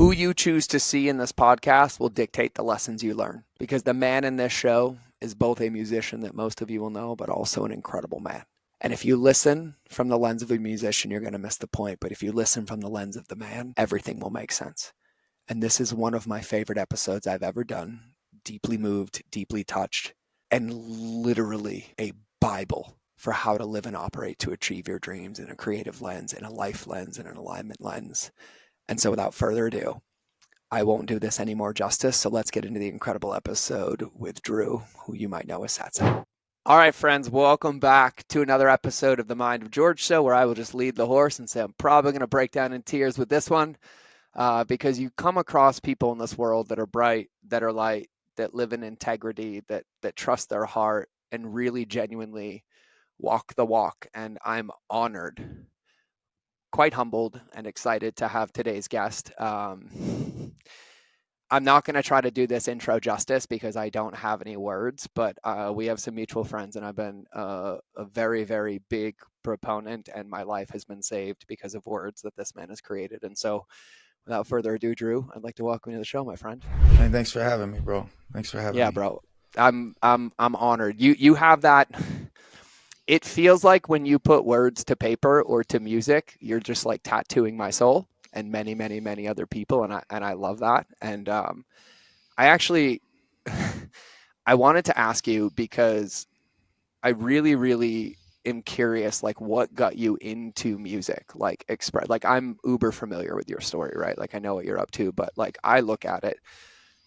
Who you choose to see in this podcast will dictate the lessons you learn, because the man in this show is both a musician that most of you will know, but also an incredible man. And if you listen from the lens of a musician, you're going to miss the point. But if you listen from the lens of the man, everything will make sense. And this is one of my favorite episodes I've ever done. Deeply moved, deeply touched, and literally a Bible for how to live and operate to achieve your dreams in a creative lens, in a life lens, in an alignment lens. And so without further ado, I won't do this any more justice. So let's get into the incredible episode with Drew, who you might know as Satsang. All right, friends, welcome back to another episode of the Mind of George show, where I will just lead the horse and say I'm probably going to break down in tears with this one, because you come across people in this world that are bright, that are light, that live in integrity, that trust their heart and really genuinely walk the walk. And I'm honored, quite humbled and excited to have today's guest. I'm not going to try to do this intro justice because I don't have any words, but we have some mutual friends, and I've been a very, very big proponent, and my life has been saved because of words that this man has created. And so without further ado, Drew, I'd like to welcome you to the show, my friend. Hey, thanks for having me, bro. Thanks for having me. Yeah, bro. I'm honored. You have that. It feels like when you put words to paper or to music, you're just like tattooing my soul and many, many, many other people. And I love that. And I actually, I wanted to ask you because I really, really am curious, like what got you into music? Like I'm uber familiar with your story, right? Like I know what you're up to, but like I look at it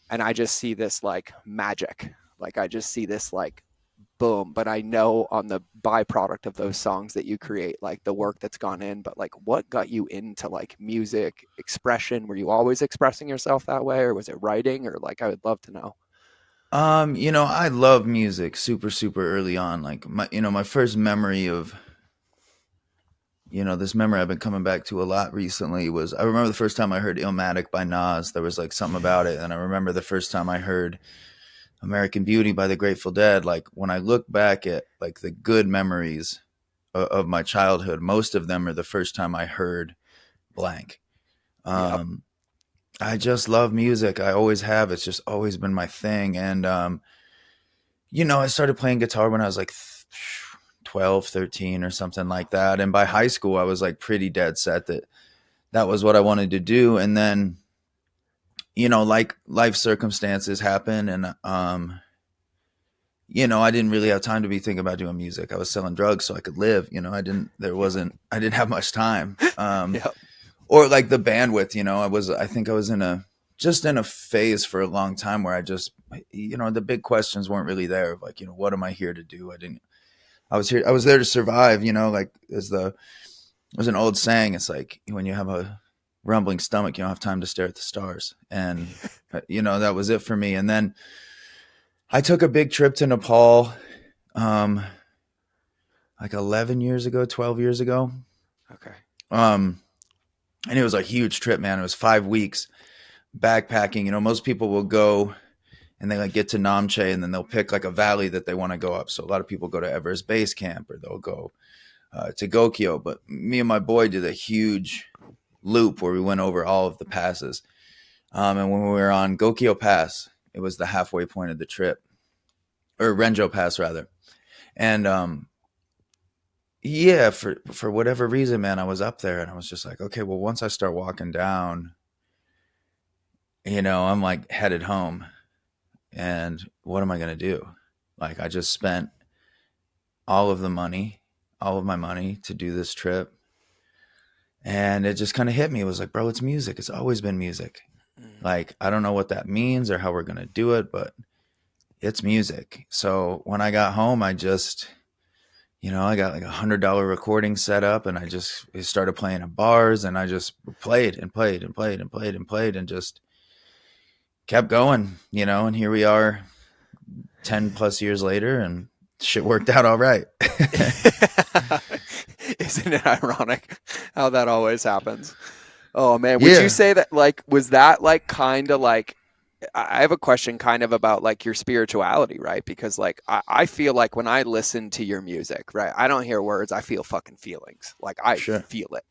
and I just see this like magic. Like I just see this like boom, but I know on the byproduct of those songs that you create, like the work that's gone in. But like what got you into like music expression? Were you always expressing yourself that way, or was it writing? Or like I would love to know. I love music super, super early on. Like my first memory of, this memory I've been coming back to a lot recently was I remember the first time I heard Illmatic by Nas. There was like something about it. And I remember the first time I heard American Beauty by the Grateful Dead. Like when I look back at like the good memories of my childhood, most of them are the first time I heard blank. Yep. I just love music. I always have. It's just always been my thing. And, I started playing guitar when I was like 12, 13 or something like that. And by high school, I was like pretty dead set that that was what I wanted to do. And then, like life circumstances happen. And, I didn't really have time to be thinking about doing music. I was selling drugs so I could live. I didn't have much time. Yep. Or like the bandwidth, I think I was in a phase for a long time where I just, the big questions weren't really there. Like, what am I here to do? I was there to survive, like there's an old saying. It's like when you have a rumbling stomach, you don't have time to stare at the stars. And, that was it for me. And then I took a big trip to Nepal, like 11 years ago, 12 years ago. Okay. And it was a huge trip, man. It was 5 weeks backpacking. Most people will go and they like get to Namche and then they'll pick like a valley that they want to go up. So a lot of people go to Everest Base Camp or they'll go to Gokyo. But me and my boy did a huge loop where we went over all of the passes. And when we were on Gokyo Pass, it was the halfway point of the trip, or Renjo Pass rather. And yeah, for whatever reason, man, I was up there and I was just like, okay, well, once I start walking down, I'm like headed home. And what am I going to do? Like, I just spent all of my money to do this trip. And it just kind of hit me. It was like, bro, it's music. It's always been music. Like, I don't know what that means or how we're going to do it, but it's music. So when I got home, I just, I got like $100 recording set up and I started playing in bars and I just played and played and played and played and played and just kept going, and here we are 10 plus years later and shit worked out all right. Isn't it ironic how that always happens? Oh man, would Yeah. you say that like was that like kind of like I have a question kind of about like your spirituality, right? Because like I feel like when I listen to your music, right, I don't hear words, I feel fucking feelings. Like I Sure. feel it.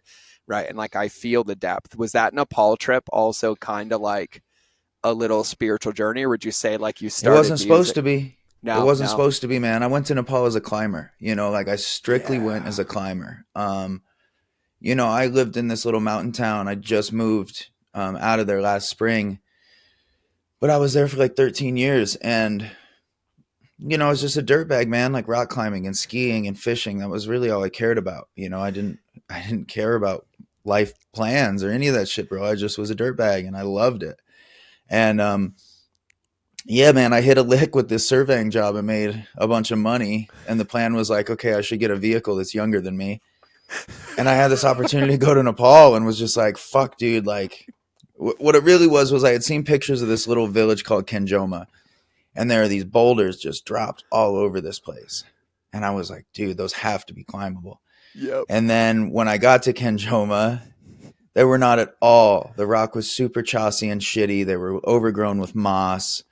right? And like I feel the depth. Was that Nepal trip also kind of like a little spiritual journey, or would you say like you It started wasn't supposed music? to be. It No, wasn't no. supposed to be, man. I went to Nepal as a climber. Like I strictly went Yeah. as a climber. I lived in this little mountain town. I just moved out of there last spring, but I was there for like 13 years, and I was just a dirtbag, man. Like rock climbing and skiing and fishing. That was really all I cared about. I didn't care about life plans or any of that shit, bro. I just was a dirtbag, and I loved it. And yeah, man, I hit a lick with this surveying job and made a bunch of money. And the plan was like, okay, I should get a vehicle that's younger than me. And I had this opportunity to go to Nepal and was just like, fuck, dude. Like, what it really was I had seen pictures of this little village called Kenjoma. And there are these boulders just dropped all over this place. And I was like, dude, those have to be climbable. Yep. And then when I got to Kenjoma, they were not at all. The rock was super chossy and shitty. They were overgrown with moss.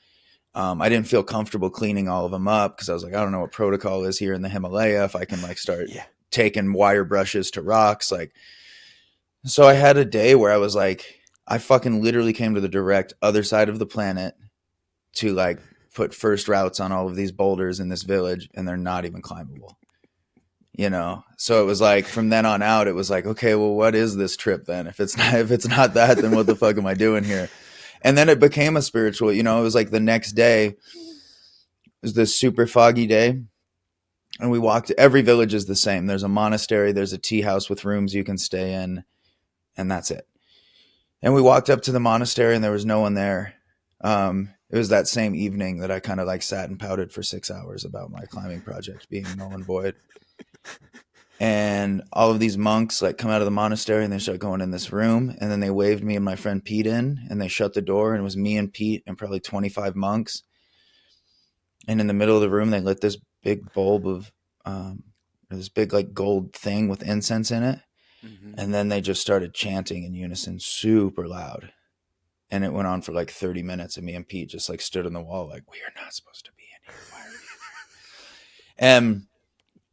I didn't feel comfortable cleaning all of them up because I was like, I don't know what protocol is here in the Himalaya. If I can like start Yeah. taking wire brushes to rocks, like, so I had a day where I was like, I fucking literally came to the direct other side of the planet to like put first routes on all of these boulders in this village, and they're not even climbable. So it was like from then on out, it was like, okay, well, what is this trip then? If it's not that, then what the fuck am I doing here? And then it became a spiritual, it was like the next day, it was this super foggy day. And we walked, every village is the same. There's a monastery, there's a tea house with rooms you can stay in, and that's it. And we walked up to the monastery and there was no one there. It was that same evening that I kind of like sat and pouted for 6 hours about my climbing project being null and void. And all of these monks like come out of the monastery and they start going in this room, and then they waved me and my friend Pete in, and they shut the door, and it was me and Pete and probably 25 monks. And in the middle of the room, they lit this big bulb of this big like gold thing with incense in it. Mm-hmm. And then they just started chanting in unison super loud. And it went on for like 30 minutes, and me and Pete just like stood on the wall like, we are not supposed to be in here. Why are we in here? And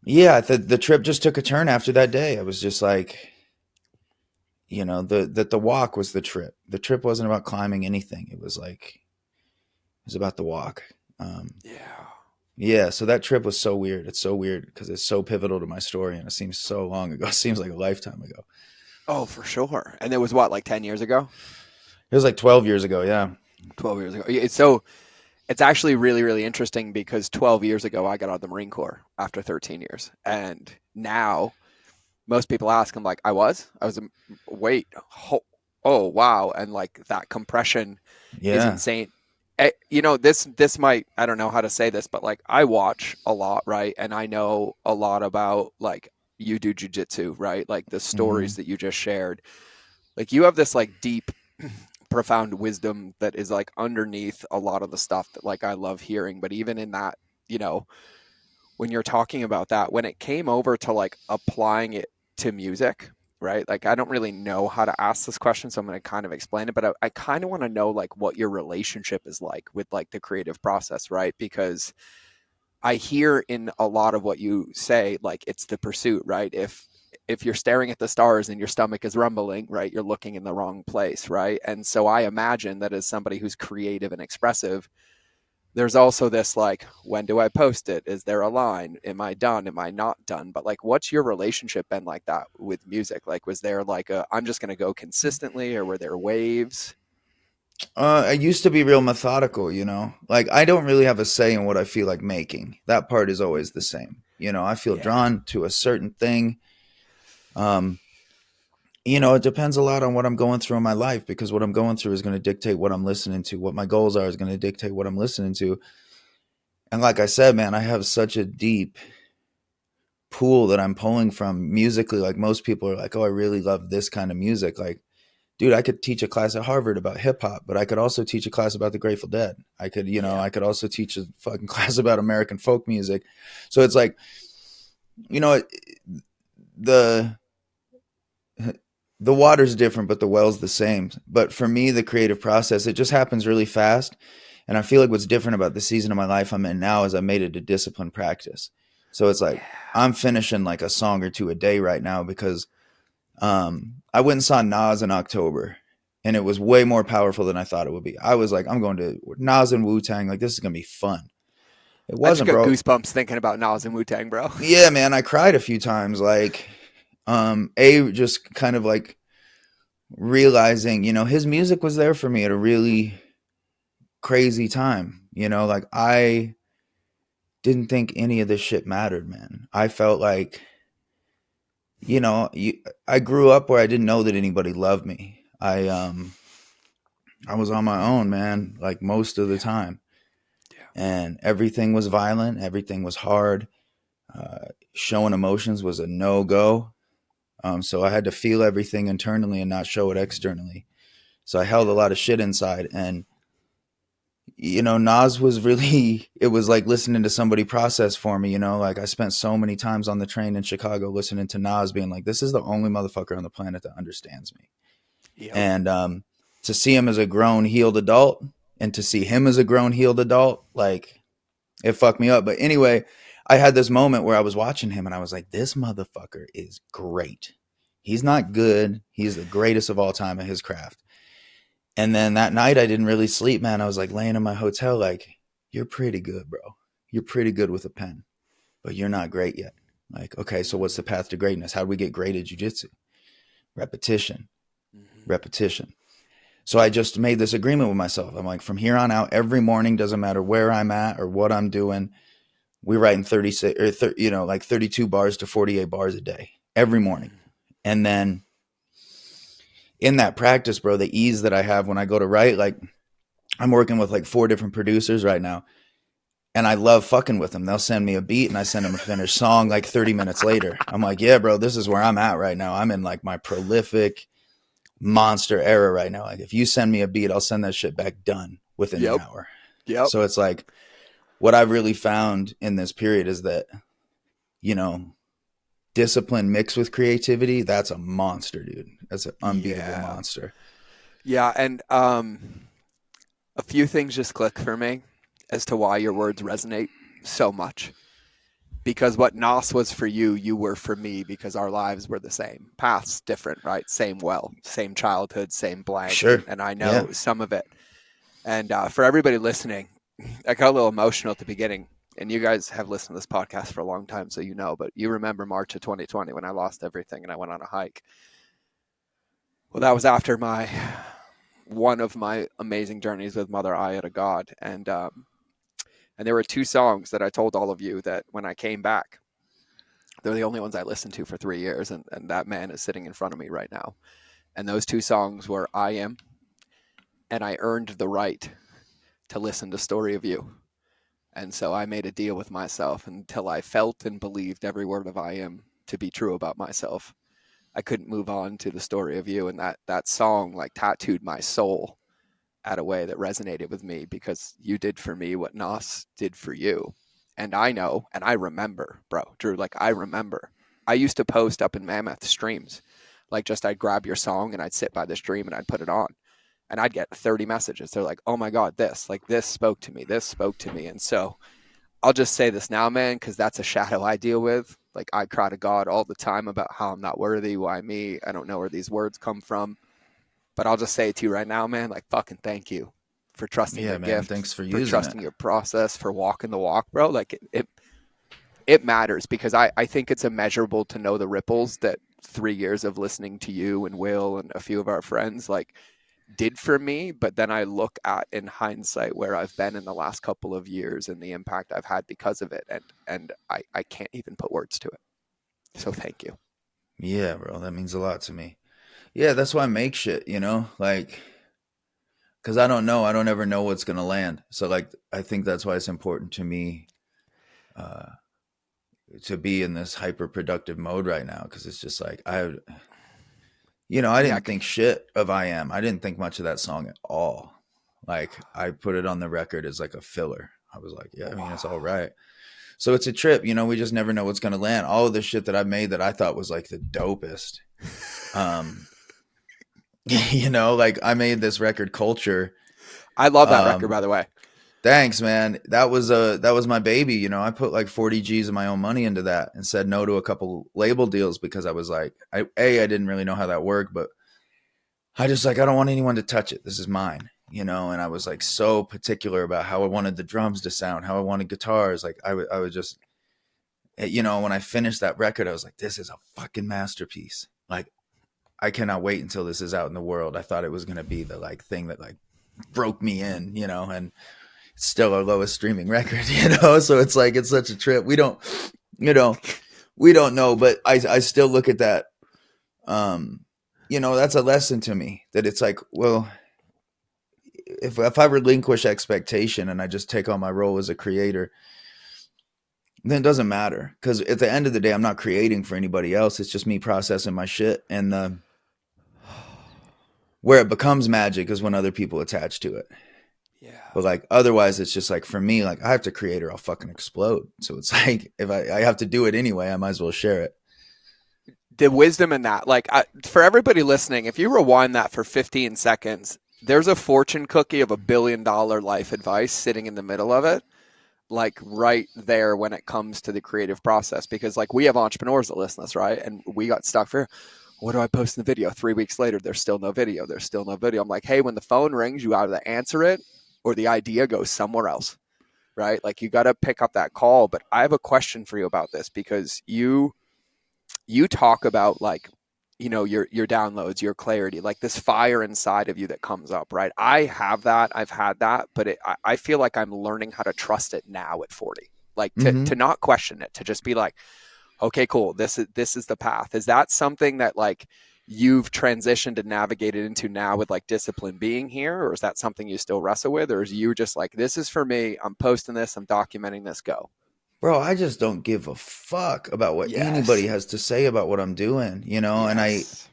yeah, the trip just took a turn after that day. I was just like, the walk was the trip. The trip wasn't about climbing anything. It was about the walk. Yeah. Yeah, so that trip was so weird. It's so weird because it's so pivotal to my story, and it seems so long ago. It seems like a lifetime ago. Oh, for sure. And it was what, like 10 years ago? It was like 12 years ago. Yeah. 12 years ago. So it's actually really, really interesting because 12 years ago, I got out of the Marine Corps after 13 years. And now most people ask, I'm like, wait, oh, wow. And like that compression is Yeah. insane. This might, I don't know how to say this, but like I watch a lot, right? And I know a lot about like you do jujitsu, right? Like the stories Hmm. that you just shared. Like you have this like deep, profound wisdom that is like underneath a lot of the stuff that like I love hearing. But even in that, you know, when you're talking about that, when it came over to like applying it to music, right? Like I don't really know how to ask this question, so I'm going to kind of explain it, but I kind of want to know like what your relationship is like with like the creative process, right? Because I hear in a lot of what you say, like it's the pursuit, right? If you're staring at the stars and your stomach is rumbling, right, you're looking in the wrong place, right? And so I imagine that as somebody who's creative and expressive, there's also this like, when do I post it? Is there a line? Am I done? Am I not done? But like, what's your relationship been like that with music? Like, was there like I'm just going to go consistently, or were there waves? I used to be real methodical, Like I don't really have a say in what I feel like making. That part is always the same. I feel Yeah. drawn to a certain thing. Um, it depends a lot on what I'm going through in my life, because what I'm going through is going to dictate what I'm listening to. What my goals are is going to dictate what I'm listening to. And like I said, man, I have such a deep pool that I'm pulling from musically. Like most people are like, oh, I really love this kind of music. Like, dude, I could teach a class at Harvard about hip hop, but I could also teach a class about the Grateful Dead. Yeah. I could also teach a fucking class about American folk music. So it's like, you know, the the water's different, but the well's the same. But for me, the creative process, it just happens really fast. And I feel like what's different about the season of my life I'm in now is I made it a disciplined practice. So it's like Yeah. I'm finishing like a song or two a day right now because I went and saw Nas in October, and it was way more powerful than I thought it would be. I was like, I'm going to Nas and Wu-Tang. Like, this is gonna be fun. It I just wasn't, got bro. goosebumps thinking about Nas and Wu Tang, bro. Yeah, man, I cried a few times. Like, just kind of like realizing, his music was there for me at a really crazy time. Like I didn't think any of this shit mattered, man. I felt like, I grew up where I didn't know that anybody loved me. I was on my own, man, like most of the Yeah, time. yeah. And everything was violent, everything was hard. Showing emotions was a no go. So I had to feel everything internally and not show it externally. So I held a lot of shit inside. And, Nas was really, it was like listening to somebody process for me, like I spent so many times on the train in Chicago listening to Nas being like, this is the only motherfucker on the planet that understands me. Yep. And to see him as a grown, healed adult and to see him as a grown, healed adult, like it fucked me up. But anyway, I had this moment where I was watching him and I was like, this motherfucker is great. He's not good. He's the greatest of all time at his craft. And then that night I didn't really sleep, man. I was like laying in my hotel, like, you're pretty good, bro. You're pretty good with a pen, but you're not great yet. Like, okay, so what's the path to greatness? How do we get great at jujitsu? Repetition, Mm-hmm. repetition. So I just made this agreement with myself. I'm like, from here on out, every morning, doesn't matter where I'm at or what I'm doing, we write in 36 or like 32 bars to 48 bars a day every morning. And then in that practice, bro, the ease that I have when I go to write, like I'm working with like 4 different producers right now, and I love fucking with them. They'll send me a beat and I send them a finished song like 30 minutes later. I'm like, yeah, bro, this is where I'm at right now. I'm in like my prolific monster era right now. Like if you send me a beat, I'll send that shit back done within the Yep. hour. Yep. So it's like what I've really found in this period is that, you know, discipline mixed with creativity, that's a monster, dude. That's an unbeatable Yeah. monster. Yeah. And a few things just click for me as to why your words resonate so much. Because what Nos was for you, you were for me because our lives were the same. Paths different, right? Same well, same childhood, same blank. Sure. And I Yeah. know some of it. And for everybody listening, I got a little emotional at the beginning. And you guys have listened to this podcast for a long time, so you know. But you remember March of 2020 when I lost everything and I went on a hike. Well, that was after my one of my amazing journeys with Mother Aya to God, and there were 2 songs that I told all of you that when I came back, they're the only ones I listened to for 3 years, and that man is sitting in front of me right now. And those 2 songs were "I Am" and "I Earned the Right to Listen to Story of You." And so I made a deal with myself until I felt and believed every word of "I Am" to be true about myself. I couldn't move on to the story of you, and that song like tattooed my soul at a way that resonated with me because you did for me what Nas did for you. And I know, and I remember, bro, Drew, like I remember. I used to post up in Mammoth streams. Like just I'd grab your song and I'd sit by the stream and I'd put it on. And I'd get 30 messages. They're like, oh my God, this spoke to me. This spoke to me. And so I'll just say this now, man, because that's a shadow I deal with. Like I cry to God all the time about how I'm not worthy. Why me? I don't know where these words come from. But I'll just say it to you right now, man, like fucking thank you for trusting Yeah, your man. gift, Thanks for for using it. trusting your process, for walking the walk, bro. Like it matters because I think it's immeasurable to know the ripples that 3 years of listening to you and Will and a few of our friends like did for me. But then I look at in hindsight where I've been in the last couple of years and the impact I've had because of it. And I can't even put words to it. So thank you. Yeah, bro. That means a lot to me. Yeah, that's why I make shit, like, because I don't know. I don't ever know what's going to land. So, like, I think that's why it's important to me uh, to be in this hyper productive mode right now. Because it's just like, I Yeah. didn't think shit of I Am. I didn't think much of that song at all. Like, I put it on the record as like a filler. I was like, yeah, I mean, it's all Wow. right. So it's a trip, we just never know what's going to land. All of the shit that I made that I thought was like the dopest. Um, like I made this record Culture. I love that record, Um, by the way. Thanks, man. That was my baby. You know, I put like 40 G's of my own money into that and said no to a couple label deals because I was like, I didn't really know how that worked, but I just like, I don't want anyone to touch it. This is mine, you know? And I was like so particular about how I wanted the drums to sound, how I wanted guitars. Like I would just, you know, when I finished that record, I was like, this is a fucking masterpiece. Like, I cannot wait until this is out in the world. I thought it was going to be the like thing that like broke me in, you know, and it's still our lowest streaming record, you know? So it's like, it's such a trip. We don't, you know, we don't know, but I still look at that. You know, that's a lesson to me that it's like, well, if I relinquish expectation and I just take on my role as a creator, then it doesn't matter. Because at the end of the day, I'm not creating for anybody else. It's just me processing my shit. And where it becomes magic is when other people attach to it. Yeah. But like otherwise, it's just like for me, like I have to create or I'll fucking explode. So it's like if I have to do it anyway, I might as well share it. The wisdom in that, like for everybody listening, if you rewind that for 15 seconds, there's a fortune cookie of $1 billion life advice sitting in the middle of it, like right there when it comes to the creative process. Because like we have entrepreneurs that listen to us, right? And we got stuck for, what do I post in the video? 3 weeks later, there's still no video. There's still no video. I'm like, hey, when the phone rings, you either answer it or the idea goes somewhere else, right? Like you got to pick up that call. But I have a question for you about this because you talk about like, you know, your downloads, your clarity, like this fire inside of you that comes up, right? I have that. I've had that, but I feel like I'm learning how to trust it now at 40, like to not question it, to just be like, okay, cool. This is the path. Is that something that like you've transitioned and navigated into now with like discipline being here? Or is that something you still wrestle with? Or is you just like, this is for me, I'm posting this, I'm documenting this, go. Bro, I just don't give a fuck about what anybody Yes. has to say about what I'm doing, you know? And Yes.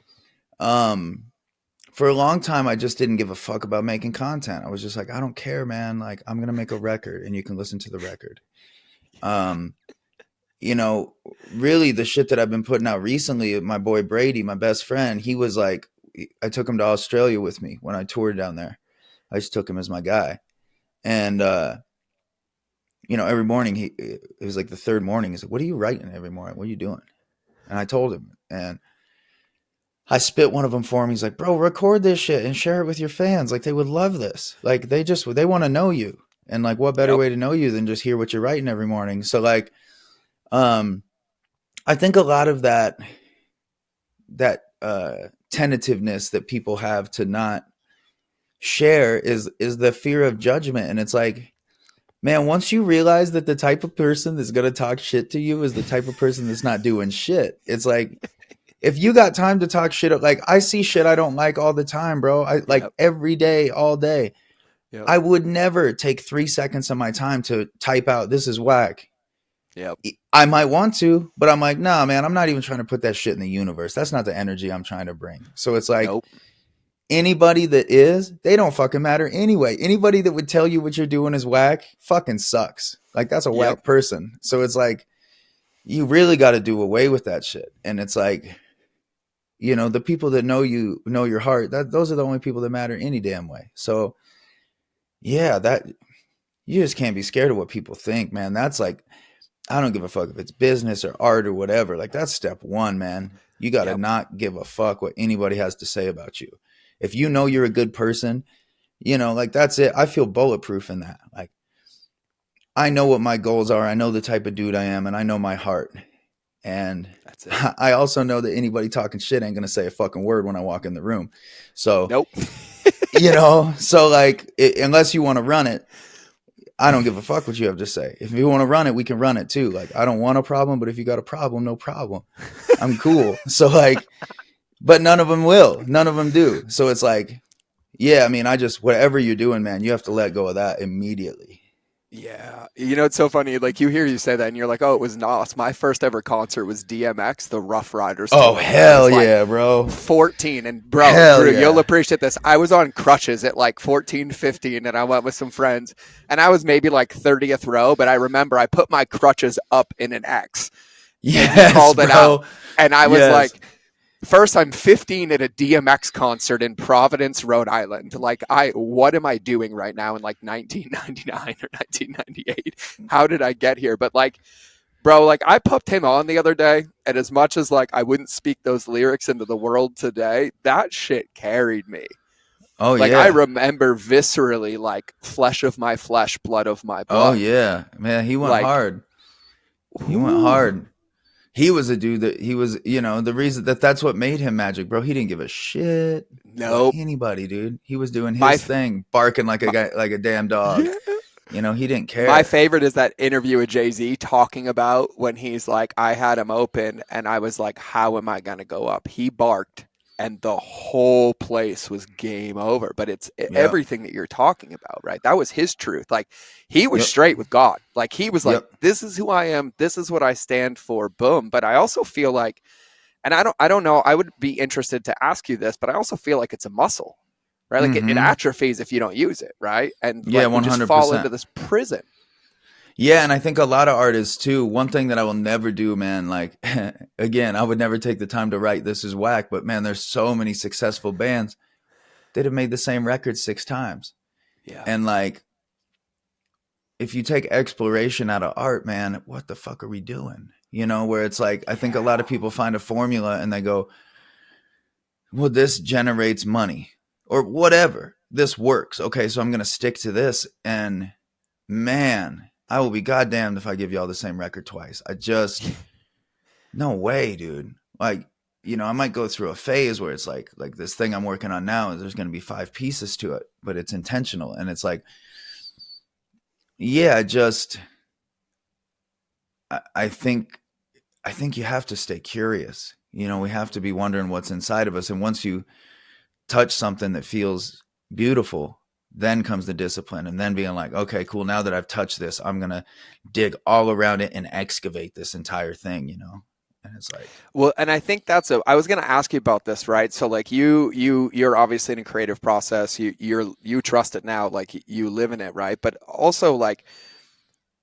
um, for a long time, I just didn't give a fuck about making content. I was just like, I don't care, man. Like, I'm going to make a record and you can listen to the record. Um, you know, really the shit that I've been putting out recently, my boy Brady, my best friend, he was like, I took him to Australia with me when I toured down there. I just took him as my guy. And, you know, every morning it was like the third morning. He's like, what are you writing every morning? What are you doing? And I told him, and I spit one of them for him. He's like, bro, record this shit and share it with your fans. Like they would love this. Like they want to know you. And like, what better Yep. way to know you than just hear what you're writing every morning? So like, I think a lot of that tentativeness that people have to not share is the fear of judgment. And it's like, man, once you realize that the type of person that's going to talk shit to you is the type of person that's not doing shit, it's like, if you got time to talk shit, like I see shit I don't like all the time, bro. I like every day, all day. Yep. I would never take 3 seconds of my time to type out, this is whack. Yep. I might want to, but I'm like, nah, man, I'm not even trying to put that shit in the universe. That's not the energy I'm trying to bring. So it's like, Nope. anybody that is, they don't fucking matter anyway. Anybody that would tell you what you're doing is whack fucking sucks. Like that's a whack person. So it's like, you really got to do away with that shit. And it's like, you know, the people that know you, know your heart, those are the only people that matter any damn way. So yeah, that you just can't be scared of what people think, man. That's like, I don't give a fuck if it's business or art or whatever. Like that's step one, man. You got to not give a fuck what anybody has to say about you. If you know you're a good person, you know, like that's it. I feel bulletproof in that. Like I know what my goals are. I know the type of dude I am, and I know my heart. And That's it. I also know that anybody talking shit ain't going to say a fucking word when I walk in the room. So, nope. You know, so like, unless you want to run it, I don't give a fuck what you have to say. If you want to run it, we can run it too. Like, I don't want a problem, but if you got a problem, no problem. I'm cool. So like, but none of them will. None of them do. So it's like, yeah, I mean, whatever you're doing, man, you have to let go of that immediately. Yeah. You know, it's so funny. Like you say that and you're like, oh, it was Nos. My first ever concert was DMX, the Rough Riders. Oh, hell yeah, bro. 14. And bro, Drew, you'll appreciate this. I was on crutches at like 14, 15, and I went with some friends. And I was maybe like 30th row, but I remember I put my crutches up in an X. Yeah. And he called it out. And I was like, first I'm 15 at a DMX concert in Providence, Rhode Island. Like, what am I doing right now in like 1999 or 1998? How did I get here? But like, bro, like I popped him on the other day, and as much as like I wouldn't speak those lyrics into the world today, that shit carried me. Oh Like I yeah. remember viscerally, like flesh of my flesh, blood of my Oh blood. yeah. Man, he went Like, hard. He went whoo, hard. He was a dude that he was, the reason that's what made him magic, bro. He didn't give a shit about nope. anybody, dude. He was doing My, his thing, barking like a my guy, like a damn dog. yeah. He didn't My care. favorite is that interview with Jay-Z talking about when he's like, I had him open and I was like, how am I going to go up? He barked and the whole place was game over. But it's Yep. everything that you're talking about, right? That was his truth. Like he was Yep. straight with God. Like he was like, Yep. this is who I am. This is what I stand for. Boom. But I also feel like, and I don't know, I would be interested to ask you this, but I also feel like it's a muscle, right? Like it Mm-hmm. atrophies if you don't use it, right? And Yeah, like we just fall 100%. into this prison. Yeah, and I think a lot of artists too. One thing that I will never do, man, like again, I would never take the time to write "This is whack," but man, there's so many successful bands that have made the same record 6 times. Yeah. And like if you take exploration out of art, man, what the fuck are we doing? Where it's like I think a lot Yeah. of people find a formula and they go, "Well, this generates money or whatever. This works. Okay, so I'm going to stick to this." And man, I will be goddamned if I give y'all the same record twice. No way, dude. Like, I might go through a phase where it's like this thing I'm working on now, there's going to be 5 pieces to it, but it's intentional. And it's like, yeah, I think, you have to stay curious. We have to be wondering what's inside of us. And once you touch something that feels beautiful, then comes the discipline and then being like, okay, cool. Now that I've touched this, I'm going to dig all around it and excavate this entire thing. And it's like, Well, and I think I was going to ask you about this, right? So like you're obviously in a creative process. You trust it now, like you live in it, right? But also like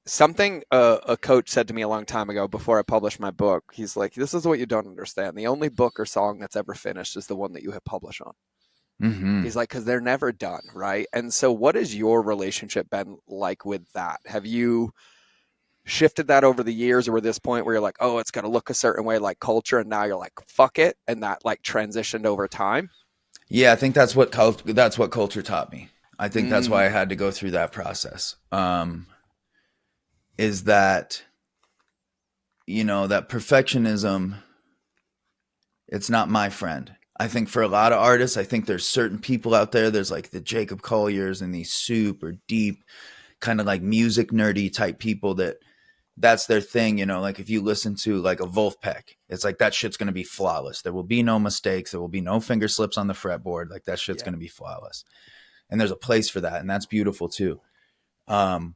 something a coach said to me a long time ago before I published my book. He's like, this is what you don't understand. The only book or song that's ever finished is the one that you hit publish on. mm-hmm. He's like, because they're never done, right? And so what has your relationship been like with that? Have you shifted that over the years, or were this point where you're like, oh, it's got to look a certain way, like culture, and now you're like, fuck it, and that like transitioned over time? Yeah, I think that's what culture taught me. I think that's Mm, why I had to go through that process. Is that that perfectionism? It's not my friend. I think for a lot of artists, I think there's certain people out there. There's like the Jacob Colliers and these super deep, kind of like music nerdy type people that's their thing. Like if you listen to like a Wolfpack, it's like that shit's gonna be flawless. There will be no mistakes. There will be no finger slips on the fretboard. Like that shit's yeah. gonna be flawless. And there's a place for that, and that's beautiful too. Um,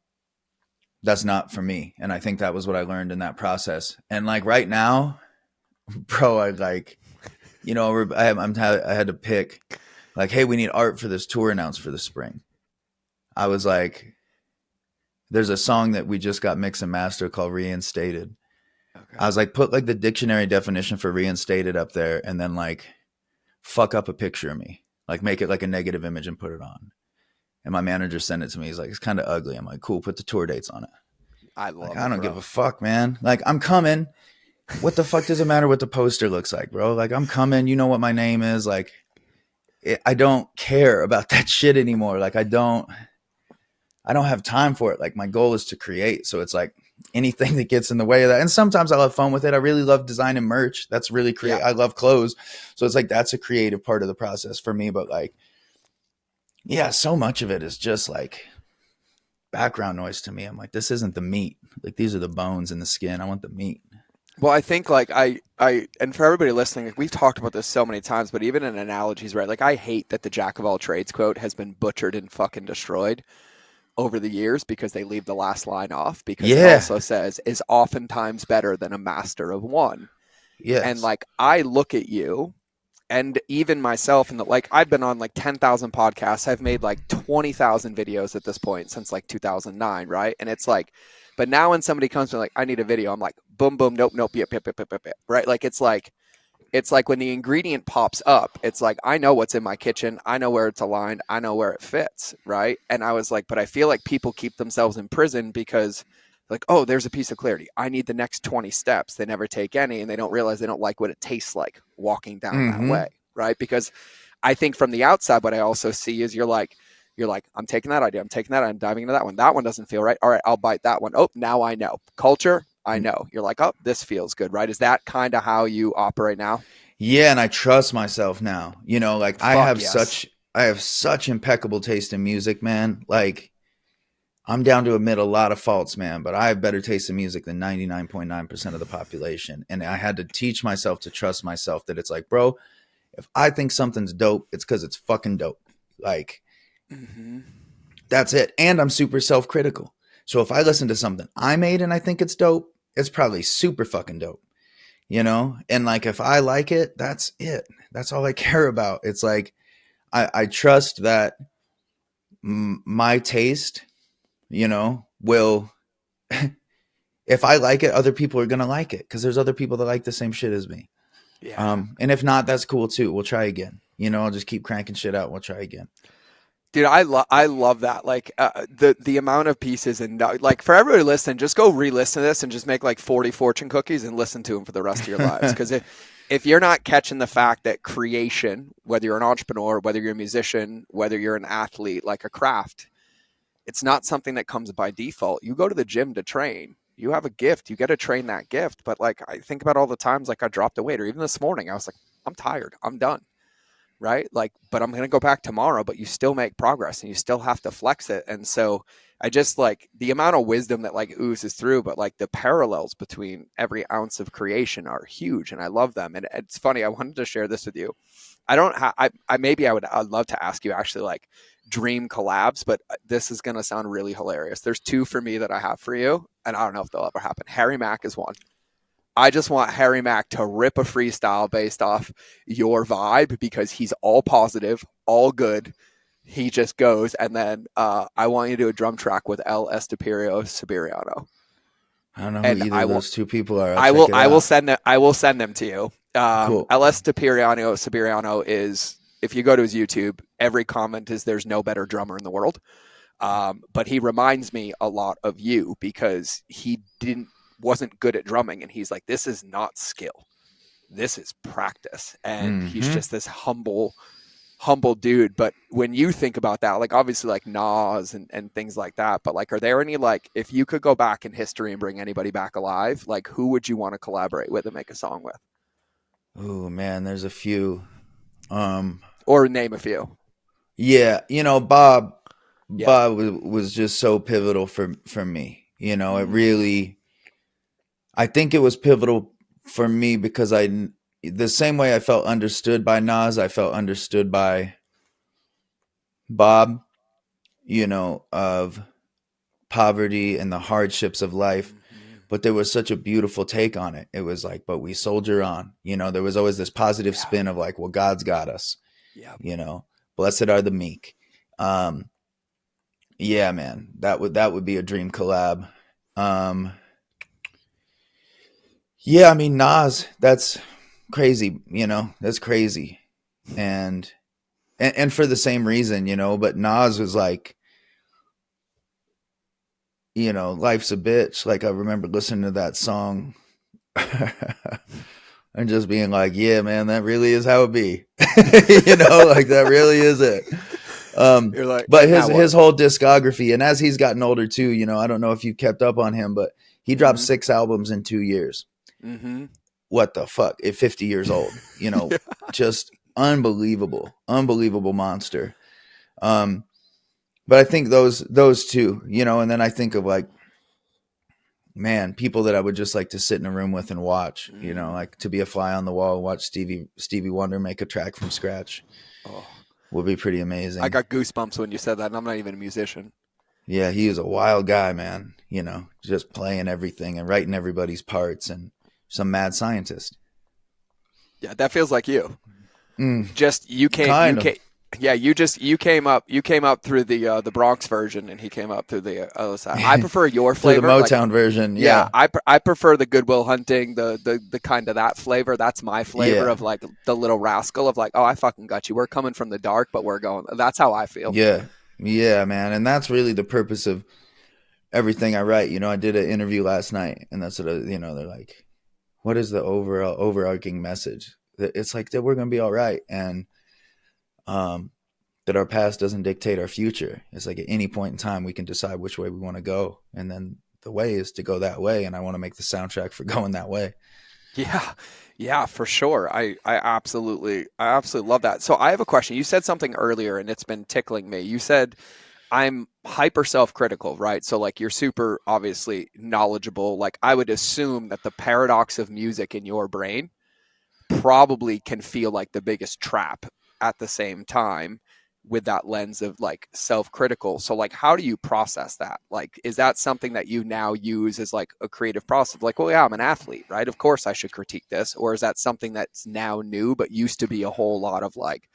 that's not for me, and I think that was what I learned in that process. And like right now, bro, I like, I had to pick, like, hey, we need art for this tour announced for the spring. I was like, there's a song that we just got mixed and mastered called Reinstated. I Okay. was like, put like the dictionary definition for reinstated up there, and then like fuck up a picture of me, like make it like a negative image and put it on. And my manager sent it to me. He's like, it's kind of ugly. I'm like, cool, put the tour dates on it. I Like, love I it, don't give bro. a fuck, man. Like, I'm coming. What the fuck does it matter what the poster looks like, bro? Like, I'm coming. You know what my name is. Like, I don't care about that shit anymore. Like, I don't have time for it. Like, my goal is to create. So it's like anything that gets in the way of that. And sometimes I'll have fun with it. I really love designing merch. That's really Yeah. I love clothes. So it's like, that's a creative part of the process for me. But like, yeah, so much of it is just like background noise to me. I'm like, this isn't the meat. Like, these are the bones and the skin. I want the meat. Well, I think like and for everybody listening, like we've talked about this so many times, but even in analogies, right? Like I hate that the jack of all trades quote has been butchered and fucking destroyed over the years because they leave the last line off because it Yeah. also says is oftentimes better than a master of one. And Yes. like I look at you and even myself and like I've been on like 10,000 podcasts. I've made like 20,000 videos at this point since like 2009, right? And it's like but now when somebody comes to me like I need a video, I'm like boom boom nope nope yep, right? Like it's like when the ingredient pops up, it's like, I know what's in my kitchen. I know where it's aligned. I know where it fits. Right. And I was like, but I feel like people keep themselves in prison because like, oh, there's a piece of clarity. I need the next 20 steps. They never take any, and they don't realize they don't like what it tastes like walking down that Mm-hmm. way. Right. Because I think from the outside, what I also see is you're like, I'm taking that idea. I'm taking that. I'm diving into that one. That one doesn't feel right. All right, I'll bite that one. Oh, now I know. Culture, I know. You're like, oh, this feels good, right? Is that kind of how you operate now? Yeah, and I trust myself now. You know, like Fuck yes. I have such impeccable taste in music, man. Like I'm down to admit a lot of faults, man, but I have better taste in music than 99.9% of the population. And I had to teach myself to trust myself that it's like, bro, if I think something's dope, it's because it's fucking dope. Like, Mm-hmm. that's it. And I'm super self critical. So if I listen to something I made and I think it's dope, it's probably super fucking dope, you know? And like, if I like it, that's it. That's all I care about. It's like, I trust that my taste, you know, will, if I like it, other people are going to like it because there's other people that like the same shit as me. Yeah. And if not, that's cool too. We'll try again. You know, I'll just keep cranking shit out. We'll try again. Dude, I love that. Like the amount of pieces and like for everybody listening, just go re-listen to this and just make like 40 fortune cookies and listen to them for the rest of your lives. Because if you're not catching the fact that creation, whether you're an entrepreneur, whether you're a musician, whether you're an athlete, like a craft, it's not something that comes by default. You go to the gym to train. You have a gift. You got to train that gift. But like I think about all the times like I dropped a weight, or even this morning, I was like, I'm tired. I'm done. Right. Like, but I'm going to go back tomorrow, but you still make progress and you still have to flex it. And so I just like the amount of wisdom that like oozes through, but like the parallels between every ounce of creation are huge. And I love them. And it's funny. I wanted to share this with you. I don't have, I maybe I'd love to ask you actually like dream collabs, but this is going to sound really hilarious. There's two for me that I have for you, and I don't know if they'll ever happen. Harry Mack is one. I just want Harry Mack to rip a freestyle based off your vibe because he's all positive, all good. He just goes, and then I want you to do a drum track with El Estiperio Siberiano, I don't know who and either of those two people are. I'll check it I will out. send them. I will send them to you. Cool. El Estiperio Siberiano is, if you go to his YouTube, every comment is there's no better drummer in the world. But he reminds me a lot of you because he wasn't good at drumming, and he's like, this is not skill, this is practice, and he's Mm-hmm. just this humble dude. But when you think about that, like obviously like Nas and things like that, but like are there any, like if you could go back in history and bring anybody back alive, like who would you want to collaborate with and make a song with, Oh man, there's a few. Um, or name a few? yeah, you know, Yeah. Bob was just so pivotal for me. You know, it Mm-hmm. really, I think it was pivotal for me because the same way I felt understood by Nas, I felt understood by Bob, you know, of poverty and the hardships of life. Mm-hmm. But there was such a beautiful take on it. It was like, but we soldier on. You know, there was always this positive Yeah. spin of like, well, God's got us. Yeah. You know, blessed are the meek. Um, yeah, man, that would be a dream collab. Um, yeah, I mean Nas, that's crazy. You know, that's crazy, and and for the same reason, you know. But Nas was like, you know, life's a bitch. Like I remember listening to that song and just being like, yeah, man, that really is how it be. You know, like that really is it. You're like, But now his what? whole discography, and as he's gotten older too, you know, I don't know if you kept up on him, but he dropped Mm-hmm. 6 albums in 2 years. Mm-hmm. What the fuck? At 50 years old, you know, just unbelievable, unbelievable monster. Um, but I think those two, you know, and then I think of like, man, people that I would just like to sit in a room with and watch, you know, Mm. like to be a fly on the wall, watch Stevie Wonder make a track from scratch Oh, would be pretty I amazing. got goosebumps when you said that, and I'm not even a musician. Yeah, he is a wild guy, man. You know, just playing everything and writing everybody's parts and some mad scientist. Yeah, that feels like you. Mm, Just you can't you kind can't of. Yeah, you came up through the Bronx version, and he came up through the other side. I prefer your Through the flavor. Like, Motown version. yeah, Yeah. I prefer the Goodwill Hunting, the kind of that flavor. That's my flavor Yeah. of like the Little Rascal of like, oh, I fucking got you. We're coming from the dark, but we're going. That's how I feel. Yeah. Yeah, man. And that's really the purpose of everything I write. You know, I did an interview last night, and that's what, they're like, what is the overall overarching message? It's like that we're going to be all right. And, um, that our past doesn't dictate our future. It's like at any point in time, we can decide which way we want to go. And then the way is to go that way. And I want to make the soundtrack for going that way. Yeah, yeah, for sure. I absolutely love that. So I have a question. You said something earlier, and it's been tickling me. You said I'm hyper self-critical, right? So like you're super obviously knowledgeable. Like I would assume that the paradox of music in your brain probably can feel like the biggest trap at the same time with that lens of like self-critical. So like how do you process that? Like is that something that you now use as like a creative process? Like, well, yeah, I'm an athlete, right? Of course I should critique this. Or is that something that's now new but used to be a whole lot of like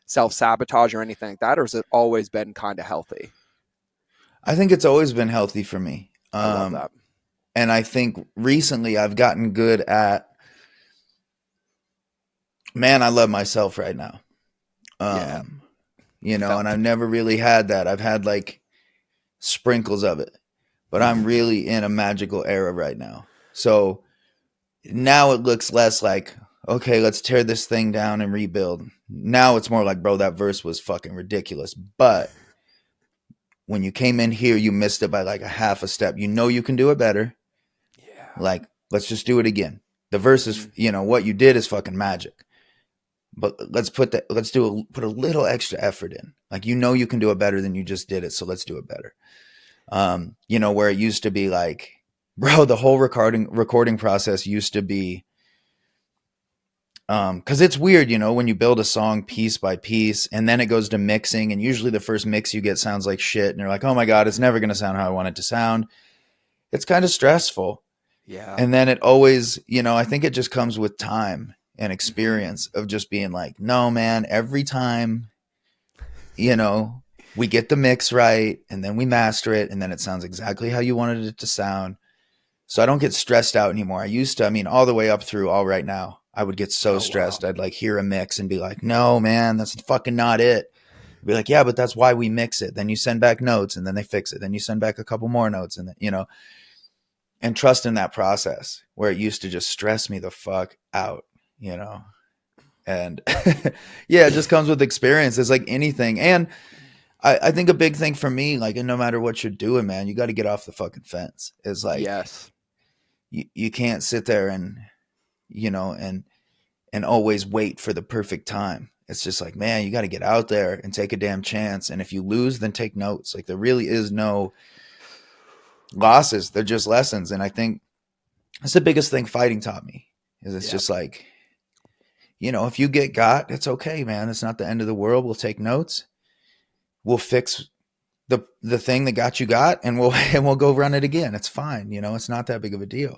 self-sabotage or anything like that? Or has it always been kind of healthy? I think it's always been healthy for me. I love that. And I think recently I've gotten good at, man, I love myself right now. Yeah. Um, and Felt. I've never really had that. I've had like sprinkles of it, but I'm really in a magical era right now. So now it looks less like, okay, let's tear this thing down and rebuild. Now it's more like, bro, that verse was fucking ridiculous. But when you came in here, you missed it by like a half a step. You know you can do it better. Yeah. Like, let's just do it again. The verse is, Mm. what you did is fucking magic. But put a little extra effort in. Like, you can do it better than you just did it. So let's do it better. Where it used to be like, bro, the whole recording process used to be, because it's weird, when you build a song piece by piece and then it goes to mixing, and usually the first mix you get sounds like shit, and you're like, oh my god, it's never going to sound how I want it to sound. It's kind of stressful. Yeah. And then it always, I think it just comes with time and Hmm. experience of just being like, no man, every time, you know we get the mix right, and then we master it, and then it sounds exactly how you wanted it to sound. So I don't get stressed out anymore. I used to, all the way up through all right now, I would get so Oh wow. stressed. I'd like hear a mix and be like, no, man, that's fucking not it. I'd be like, yeah, but that's why we mix it. Then you send back notes, and then they fix it. Then you send back a couple more notes, and then, and trust in that process, where it used to just stress me the fuck out, you know? And yeah, it just comes with experience. It's like anything. And I think a big thing for me, like, no matter what you're doing, man, you got to get off the fucking fence. It's like, Yes. you can't sit there and, and always wait for the perfect time. It's just like, man, you got to get out there and take a damn chance. And if you lose, then take notes. Like, there really is no losses. They're just lessons. And I think that's the biggest thing fighting taught me, is it's Yep. just like, if you get got, it's okay, man. It's not the end of the world. We'll take notes. We'll fix the thing that got you got, and we'll and we'll go run it again. It's fine. It's not that big of a deal.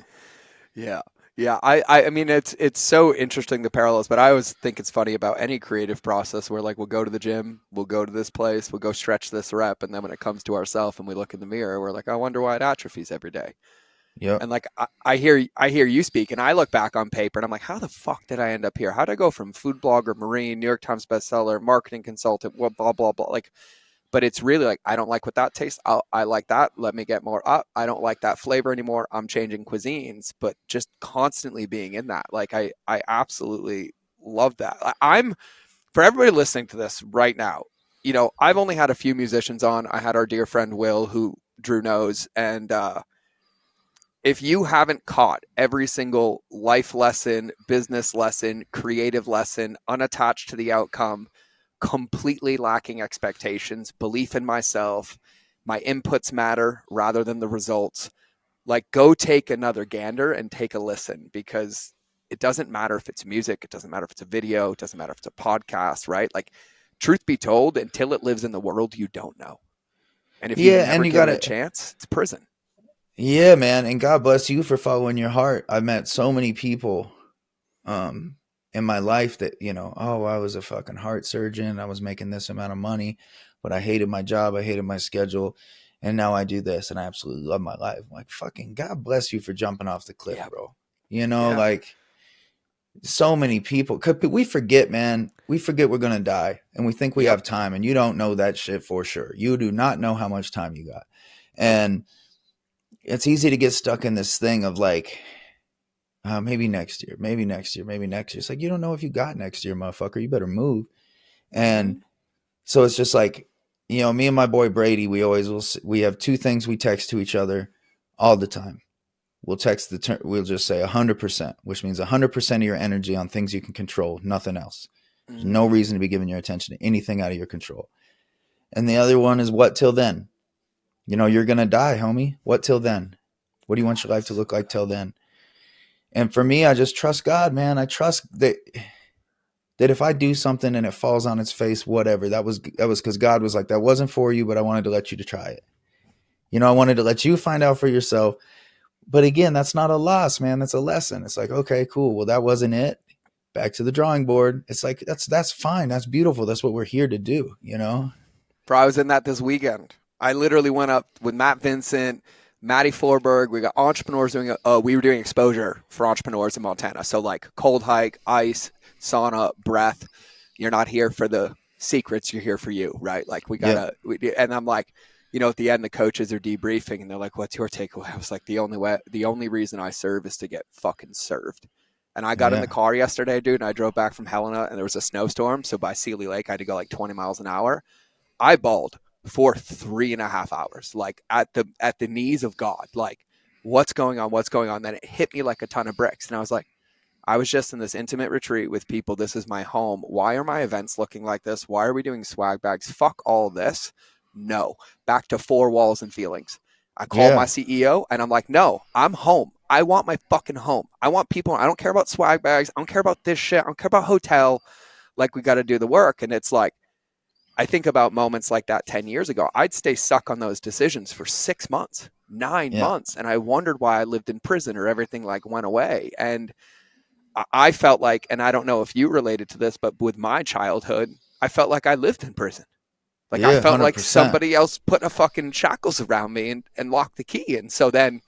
Yeah. Yeah. I mean it's so interesting the parallels, but I always think it's funny about any creative process where like we'll go to the gym, we'll go to this place, we'll go stretch this rep, and then when it comes to ourselves and we look in the mirror, we're like, I wonder why it atrophies every day. Yep. And like I hear you speak, and I look back on paper and I'm like, how the fuck did I end up here? How did I go from food blogger, marine, New York Times bestseller, marketing consultant, blah blah blah blah? Like, but it's really like I don't like what that tastes. I like that. Let me get more up. I don't like that flavor anymore. I'm changing cuisines, but just constantly being in that. Like I absolutely love that. I'm for everybody listening to this right now. I've only had a few musicians on. I had our dear friend Will, who Drew knows, and if you haven't caught every single life lesson, business lesson, creative lesson, unattached to the outcome, completely lacking expectations, belief in myself, my inputs matter rather than the results, like go take another gander and take a listen, because it doesn't matter if it's music, it doesn't matter if it's a video, it doesn't matter if it's a podcast, right? Like, truth be told, until it lives in the world, you don't know. And if you've Yeah, and never you given it a gotta. chance, it's prison. Yeah, man, and God bless you for following your heart. I've met so many people, um, in my life that, oh, I was a fucking heart surgeon. I was making this amount of money, but I hated my job. I hated my schedule. And now I do this and I absolutely love my life. I'm like, fucking God bless you for jumping off the cliff, Yeah. bro. Yeah. Like so many people, 'cause we forget, man. We forget we're going to die and we think we Yep. have time, and you don't know that shit for sure. You do not know how much time you got. Nope. And it's easy to get stuck in this thing of like, maybe next year, maybe next year, maybe next year. It's like, you don't know if you got next year, motherfucker. You better move. Mm-hmm. And so it's just like, me and my boy Brady, we have two things we text to each other all the time. We'll just say 100%, which means 100% of your energy on things you can control, nothing else. There's no Mm-hmm. reason to be giving your attention to anything out of your control. And the other one is what till then? You're going to die, homie. What till then? What do you want your life to look like till then? And for me, I just trust God, man. I trust that if I do something and it falls on its face, whatever, that was because God was like, that wasn't for you, but I wanted to let you to try it. I wanted to let you find out for yourself. But again, that's not a loss, man. That's a lesson. It's like, okay, cool. Well, that wasn't it. Back to the drawing board. It's like, that's fine. That's beautiful. That's what we're here to do. Bro, I was in that this weekend. I literally went up with Matt Vincent, Matty Forberg. We got entrepreneurs doing. We were doing exposure for entrepreneurs in Montana. So like cold hike, ice, sauna, breath. You're not here for the secrets. You're here for you, right? Like we Yep. gotta. And I'm like, at the end, the coaches are debriefing, and they're like, "What's your takeaway?" I was like, the only reason I serve is to get fucking served." And I got in the Yeah. car yesterday, dude, and I drove back from Helena, and there was a snowstorm. So by Sealy Lake, I had to go like 20 miles an hour. I bawled for 3.5 hours, like at the knees of God, like what's going on, what's going on. Then it hit me like a ton of bricks, and I was like, I was just in this intimate retreat with people. This is my home. Why are my events looking like this? Why are we doing swag bags? Fuck all this. No, back to four walls and feelings. I called my Yeah. CEO and I'm like, no, I'm home. I want my fucking home. I want people. I don't care about swag bags. I don't care about this shit. I don't care about hotel. Like we got to do the work. And it's like, I think about moments like that 10 years ago. I'd stay stuck on those decisions for 6 months, nine Yeah. months. And I wondered why I lived in prison or everything like went away. And I felt like, and I don't know if you related to this, but with my childhood, I felt like I lived in prison. Like I Yeah. felt like 100%. somebody else put a fucking shackles around me and locked the key. And so then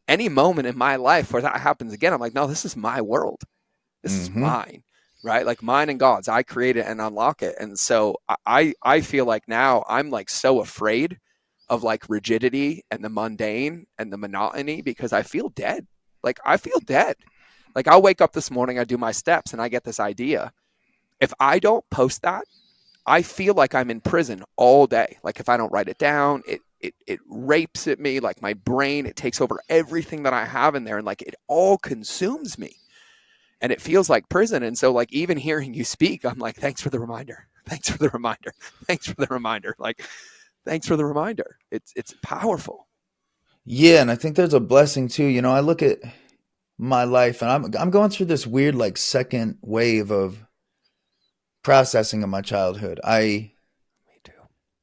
any moment in my life where that happens again, I'm like, no, this is my world. This is Mm-hmm. mine, right? Like mine and God's. I create it and unlock it. And so I feel like now I'm like so afraid of like rigidity and the mundane and the monotony because I feel dead. Like I feel dead. Like I'll wake up this morning, I do my steps, and I get this idea. If I don't post that, I feel like I'm in prison all day. Like if I don't write it down, it rapes at me. Like my brain, it takes over everything that I have in there, and like it all consumes me. And it feels like prison. And so, like even hearing you speak, I'm like, thanks for the reminder. Thanks for the reminder. Thanks for the reminder. Like, thanks for the reminder. It's powerful. Yeah. And I think there's a blessing too. I look at my life and I'm going through this weird, like, second wave of processing of my childhood. Me too.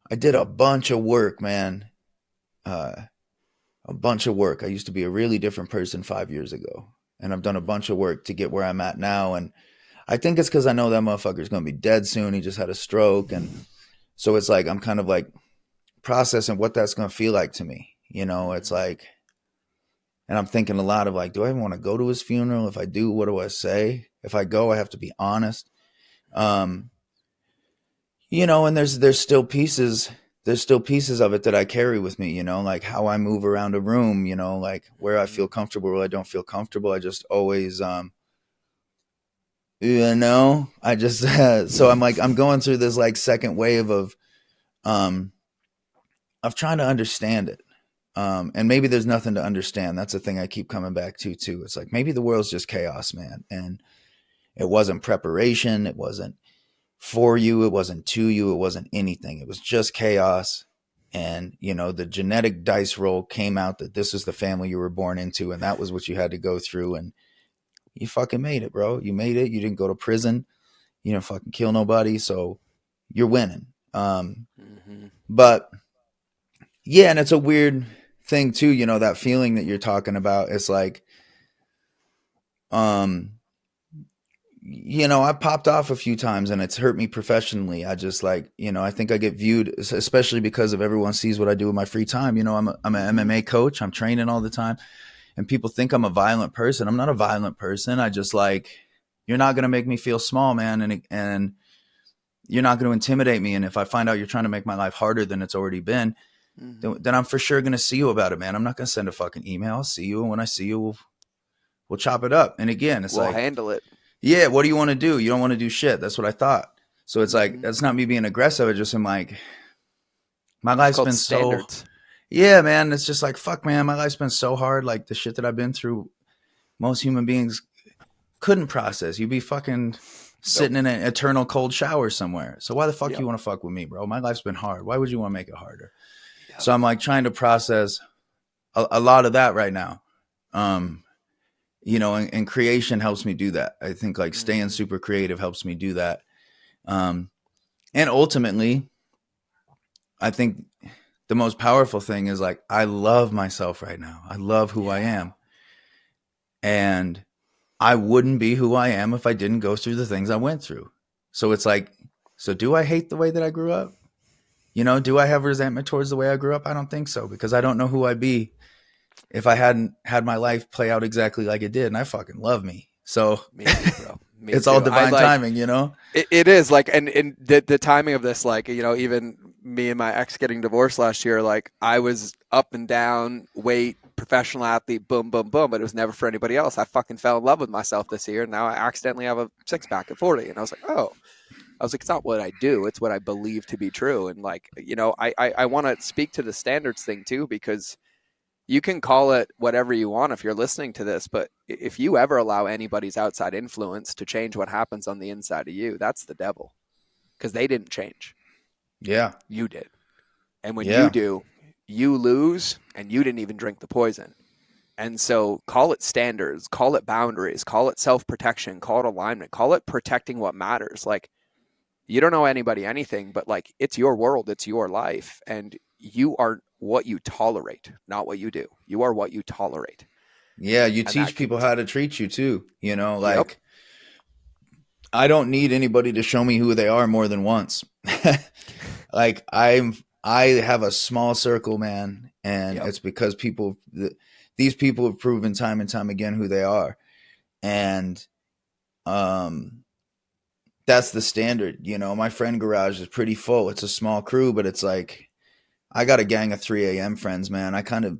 I did a bunch of work, man. Uh, a bunch of work. I used to be a really different person 5 years ago. And I've done a bunch of work to get where I'm at now. And I think it's because I know that motherfucker's going to be dead soon. He just had a stroke. And so it's like, I'm kind of like processing what that's going to feel like to me. It's Mm-hmm. like, and I'm thinking a lot of like, do I even want to go to his funeral? If I do, what do I say? If I go, I have to be honest. Um, and there's still pieces of it that I carry with me, like how I move around a room, like where I Mm-hmm. feel comfortable, where I don't feel comfortable. I just always, I just, so I'm like, I'm going through this like second wave um, of trying to understand it. And maybe there's nothing to understand. That's the thing I keep coming back to too. It's like, maybe the world's just chaos, man. And it wasn't preparation. It wasn't for you. It wasn't to you. It wasn't anything. It was just chaos. And, the genetic dice roll came out that this is the family you were born into. And that was what you had to go through. And you fucking made it, bro. You made it. You didn't go to prison. You didn't fucking kill nobody. So you're winning. Mm-hmm. But yeah, and it's a weird thing too, that feeling that you're talking about. It's like, um, I popped off a few times and it's hurt me professionally. I just like, I think I get viewed, especially because of everyone sees what I do with my free time. I'm an Mm-hmm. MMA coach. I'm training all the time, and people think I'm a violent person. I'm not a violent person. I just like, you're not going to make me feel small, man. And you're not going to intimidate me. And if I find out you're trying to make my life harder than it's already been, Mm-hmm. then I'm for sure going to see you about it, man. I'm not going to send a fucking email. I'll see you. And when I see you, we'll chop it up. And again, it's We'll like, handle it. yeah, what do you want to do? You don't want to do shit. That's what I thought. So it's like, Mm-hmm. that's not me being aggressive. It's just, I'm like, my It's life's called been so, standards. yeah, man. It's just like, fuck, man. My life's been so hard. Like the shit that I've been through, most human beings couldn't process. You'd be fucking Nope. sitting in an eternal cold shower somewhere. So why the fuck Yep. you want to fuck with me, bro? My life's been hard. Why would you want to make it harder? Yep. So I'm like trying to process a lot of that right now. Um, and creation helps me do that. I think like staying Mm-hmm. super creative helps me do that. Um, and ultimately, I think the most powerful thing is like, I love myself right now. I love who I Yeah. am. And I wouldn't be who I am if I didn't go through the things I went through. So it's like, so do I hate the way that I grew up? Do I have resentment towards the way I grew up? I don't think so, because I don't know who I'd be if I hadn't had my life play out exactly like it did. And I fucking love me. So Me too, bro. Me it's all too. I divine like timing. it is like, and the timing of this, like, even me and my ex getting divorced last year, like I was up and down, weight, professional athlete, boom, boom, boom, but it was never for anybody else. I fucking fell in love with myself this year, and now I accidentally have a six pack at 40, and I was like, oh. I was like, it's not what I do; it's what I believe to be true. And like, I want to speak to the standards thing too, because you can call it whatever you want if you're listening to this, but if you ever allow anybody's outside influence to change what happens on the inside of you, that's the devil, because they didn't change. Yeah. You did. And when you Yeah. do, you lose, and you didn't even drink the poison. And so call it standards, call it boundaries, call it self protection, call it alignment, call it protecting what matters. Like, you don't know anybody anything, but like, it's your world, it's your life, and you are what you tolerate, not what you do. You are what you tolerate. Yeah. You And that teach can, people how to treat you too. yep. Like I don't need anybody to show me who they are more than once. Like I have a small circle, man, and Yep. it's because these people have proven time and time again who they are, and um, that's the standard. My friend garage is pretty full. It's a small crew, but it's like I got a gang of 3 a.m. friends, man. I kind of,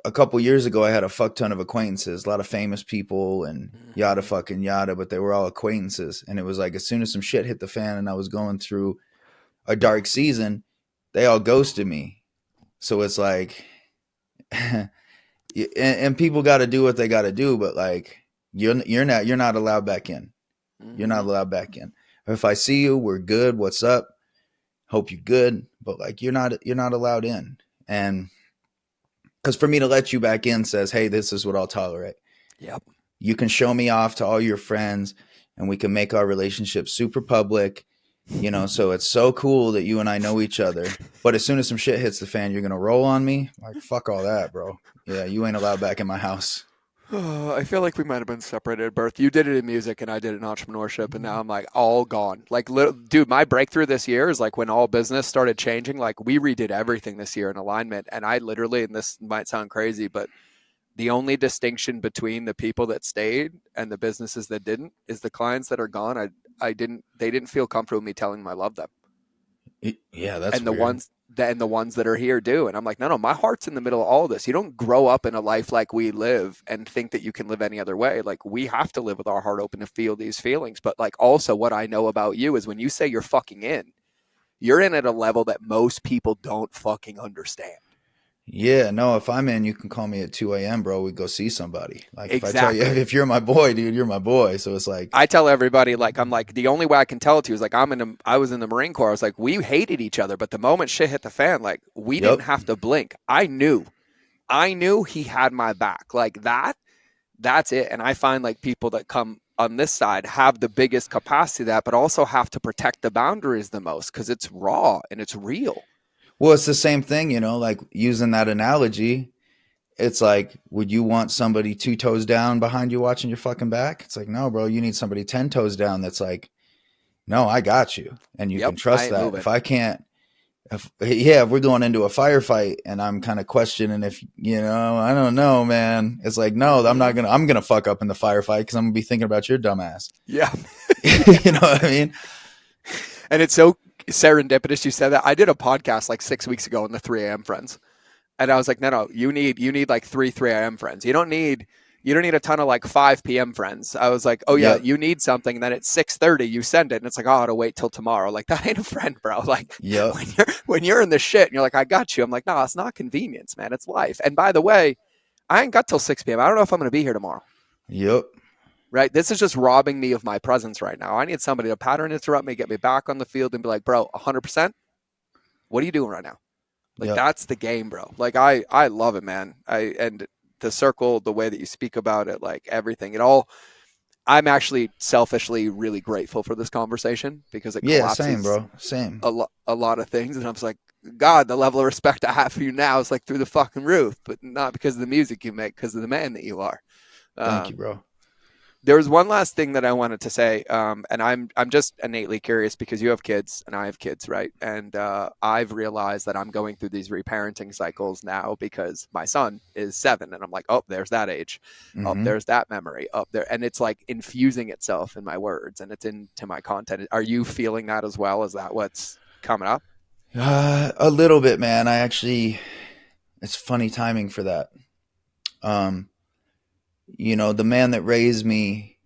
a couple years ago, I had a fuck ton of acquaintances, a lot of famous people, and yada Mm-hmm. fucking yada, but they were all acquaintances, and it was like as soon as some shit hit the fan, and I was going through a dark season, they all ghosted me. So it's like, and people got to do what they got to do, but like you're not allowed back in. You're not Mm-hmm. allowed back in. If I see you, we're good. What's up? Hope you're good, but like you're not allowed in. And because for me to let you back in says, hey, this is what I'll tolerate. Yep. You can show me off to all your friends, and we can make our relationship super public. So it's so cool that you and I know each other. But as soon as some shit hits the fan, you're gonna roll on me. Like fuck all that, bro. Yeah, you ain't allowed back in my house. I feel like we might have been separated at birth. You did it in music, and I did it in entrepreneurship, and now I'm like all gone. Like, dude, my breakthrough this year is like when all business started changing. Like, we redid everything this year in alignment, and I literally, and this might sound crazy, but the only distinction between the people that stayed and the businesses that didn't is the clients that are gone. They didn't feel comfortable with me telling them I love them, Yeah, that's and the weird. ones that are here do. And I'm like, no, my heart's in the middle of all of this. You don't grow up in a life like we live and think that you can live any other way. Like, we have to live with our heart open to feel these feelings. But like, also what I know about you is when you say you're fucking in, you're in at a level that most people don't fucking understand. Yeah, no, if I'm in, you can call me at 2 a.m., bro. We go see somebody. Like if I tell you, Exactly. if you're my boy, dude, you're my boy. So it's like, I tell everybody, like, I'm like, the only way I can tell it to you is like, I was in the Marine Corps. I was like, we hated each other, but the moment shit hit the fan, like, we didn't yep, have to blink. I knew he had my back. Like that's it. And I find like people that come on this side have the biggest capacity of that, but also have to protect the boundaries the most because it's raw and it's real. well, it's the same thing, like using that analogy. it's like, would you want somebody 2 toes down behind you watching your fucking back? It's like, no, bro, you need somebody 10 toes down that's like, no, I got you. And you Yep, can I trust ain't that. moving. If I can't, if we're going into a firefight and I'm kind of questioning if, I don't know, man. It's like, no, Hmm. I'm going to fuck up in the firefight because I'm going to be thinking about your dumb ass. Yeah. You know what I mean? And it's so serendipitous you said that. I did a podcast like 6 weeks ago on the 3 a.m. friends. And I was like, no, you need like three a.m. friends. You don't need a ton of like 5 p.m. friends. I was like, oh yeah, Yep. you need something. And then at 6:30 you send it, and it's like, oh, to wait till tomorrow. Like that ain't a friend, bro. Like Yep. when you're in the shit and you're like, I got you. I'm like, no, it's not convenience, man. It's life. And by the way, I ain't got till 6 p.m. I don't know if I'm gonna be here tomorrow. Yep. Right? This is just robbing me of my presence right now. I need somebody to pattern interrupt me, get me back on the field, and be like, bro, 100%. What are you doing right now? Like Yep. that's the game, bro. Like I love it, man. And the circle, the way that you speak about it, like everything, it all. I'm actually selfishly really grateful for this conversation because it Yeah. Same, collapses bro. Same. a lot of things, and I was like, God, the level of respect I have for you now is like through the fucking roof, but not because of the music you make, because of the man that you are. Thank you, Um, bro. there was one last thing that I wanted to say, and I'm just innately curious because you have kids and I have kids, right? And I've realized that I'm going through these reparenting cycles now because my son is 7, and I'm like, oh, there's that age, oh, Mm-hmm. there's that memory, up there, and it's like infusing itself in my words and it's into my content. Are you feeling that as well? Is that what's coming up? A little bit, man. It's funny timing for that. Um, the man that raised me,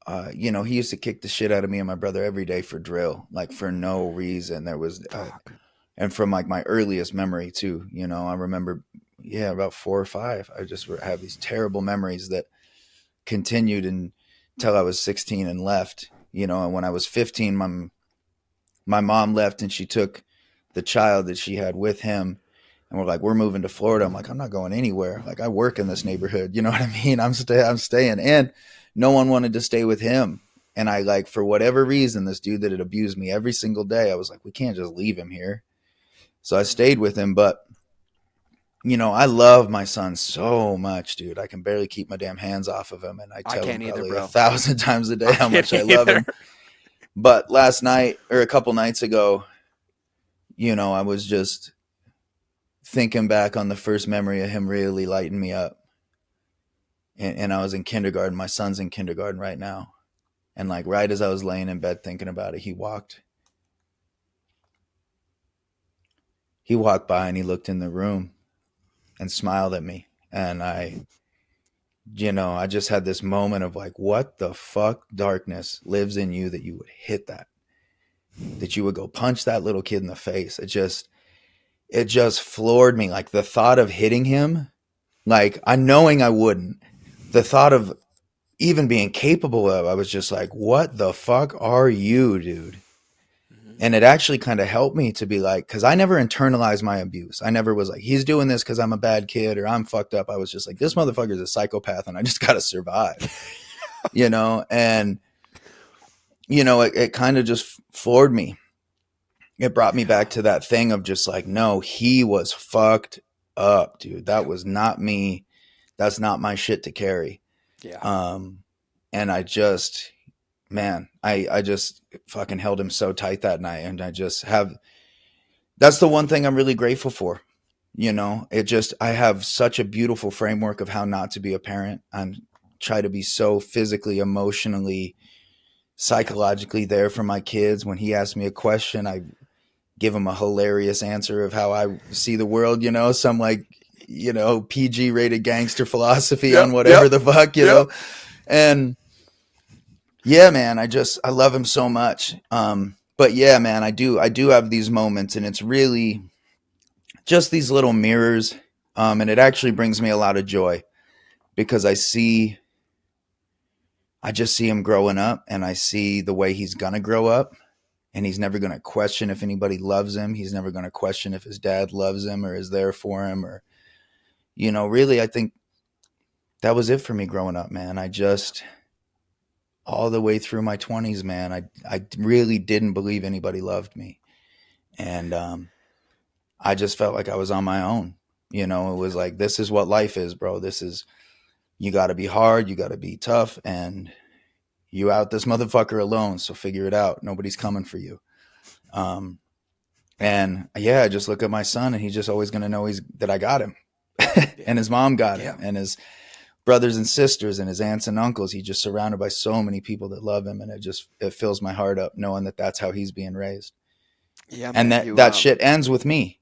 he used to kick the shit out of me and my brother every day for drill, like for no reason. Fuck. And from like my earliest memory too, I remember, yeah, about 4 or 5. I just have these terrible memories that continued until I was 16 and left, and when I was 15, my mom left and she took the child that she had with him. And we're like, we're moving to Florida. I'm like, I'm not going anywhere. Like, I work in this neighborhood. You know what I mean? I'm staying. And no one wanted to stay with him. And I like, for whatever reason, this dude that had abused me every single day, I was like, we can't just leave him here. So I stayed with him. But, I love my son so much, dude. I can barely keep my damn hands off of him. And I I tell him can't either, probably a bro. thousand times a day I how can't much I love either. him. But last night or a couple nights ago, I was just thinking back on the first memory of him really lighting me up. And I was in kindergarten. My son's in kindergarten right now. And like right as I was laying in bed thinking about it, he walked by and he looked in the room and smiled at me. And I just had this moment of like, what the fuck darkness lives in you that you would hit that you would go punch that little kid in the face. It just floored me. Like the thought of hitting him, like I knowing I wouldn't, the thought of even being capable of, I was just like, what the fuck are you, dude? Mhm. And it actually kind of helped me to be like, because I never internalized my abuse. I never was like, he's doing this because I'm a bad kid or I'm fucked up. I was just like, this motherfucker is a psychopath and I just got to survive, And, it kind of just floored me. It brought me Yeah. back to that thing of just like, no, he was fucked up, dude. That Yep. was not me. That's not my shit to carry. Yeah. Um, and I just fucking held him so tight that night. And that's the one thing I'm really grateful for. I have such a beautiful framework of how not to be a parent and try to be so physically, emotionally, Yep. psychologically there for my kids. When he asks me a question, I give him a hilarious answer of how I see the world, some like, PG rated gangster philosophy Yep. on Yep. whatever the fuck, Yep. and yeah, man, I love him so much. But yeah, man, I do have these moments, and it's really just these little mirrors. And it actually brings me a lot of joy because I just see him growing up, and I see the way he's gonna grow up, and he's never gonna question if anybody loves him. He's never gonna question if his dad loves him or is there for him, or really, I think that was it for me growing up, man. I just all the way through my 20s, man, I really didn't believe anybody loved me. And I just felt like I was on my own. You know, it was like, this is what life is, bro. This is, you got to be hard, you got to be tough, and you out this motherfucker alone, so figure it out. Nobody's coming for you. And yeah, I just look at my son, and he's just always going to know that I got him. Yeah. And his mom got Yeah. him, and his brothers and sisters and his aunts and uncles. He's just surrounded by so many people that love him, and it fills my heart up knowing that that's how he's being raised. Yeah, And man. that shit ends with me.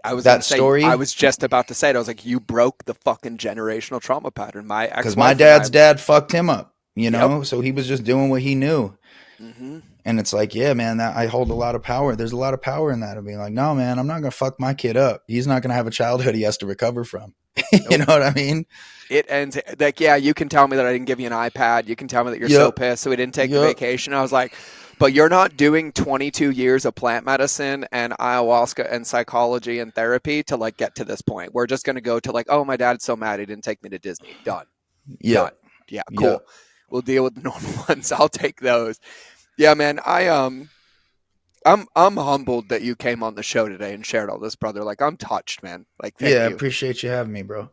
I was gonna That say, I story, was just about to say it. I was like, you broke the fucking generational trauma pattern. My because my ex-wife and I. dad's dad fucked him up, you Yep. know, so he was just doing what he knew. Mm-hmm. And it's like, yeah, man, that I hold a lot of power. There's a lot of power in that, of being like, no, man, I'm not gonna fuck my kid up. He's not gonna have a childhood he has to recover from. You Nope. know what I mean? It ends like, yeah, you can tell me that I didn't give you an iPad. You can tell me that you're so Yep. pissed, so we didn't take the Yep. vacation. I was like, but you're not doing 22 years of plant medicine and ayahuasca and psychology and therapy to like get to this point. We're just gonna go to like, oh, my dad's so mad he didn't take me to Disney. Done. Yep. Done. Yeah, Yep. cool. We'll deal with the normal ones. I'll take those. Yeah, man. I'm humbled that you came on the show today and shared all this, brother. Like, I'm touched, man. Like, Yeah, thank I you. appreciate you having me, bro.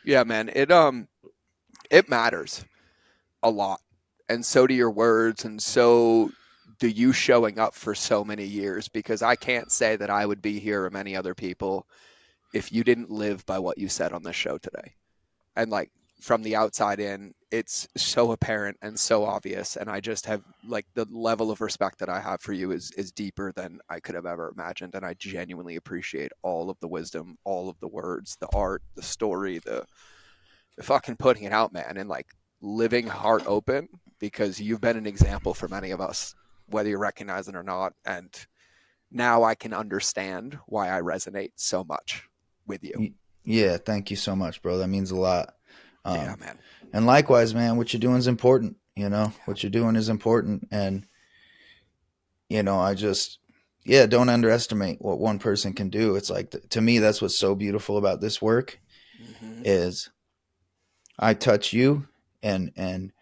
Yeah, man. It matters a lot. And so do your words, and so do you showing up for so many years, because I can't say that I would be here or many other people if you didn't live by what you said on this show today. And like, from the outside in, it's so apparent and so obvious, and I just have like, the level of respect that I have for you is deeper than I could have ever imagined, and I genuinely appreciate all of the wisdom, all of the words, the art, the story, the fucking putting it out, man, and like living heart open, because you've been an example for many of us, whether you recognize it or not. And now I can understand why I resonate so much with you. Yeah, thank you so much, bro. That means a lot. Yeah, Um, man. and likewise, man, what you're doing is important. You know, Yeah. what you're doing is important. And, you know, yeah, don't underestimate what one person can do. It's like, to me, that's what's so beautiful about this work Mm-hmm. is I touch you and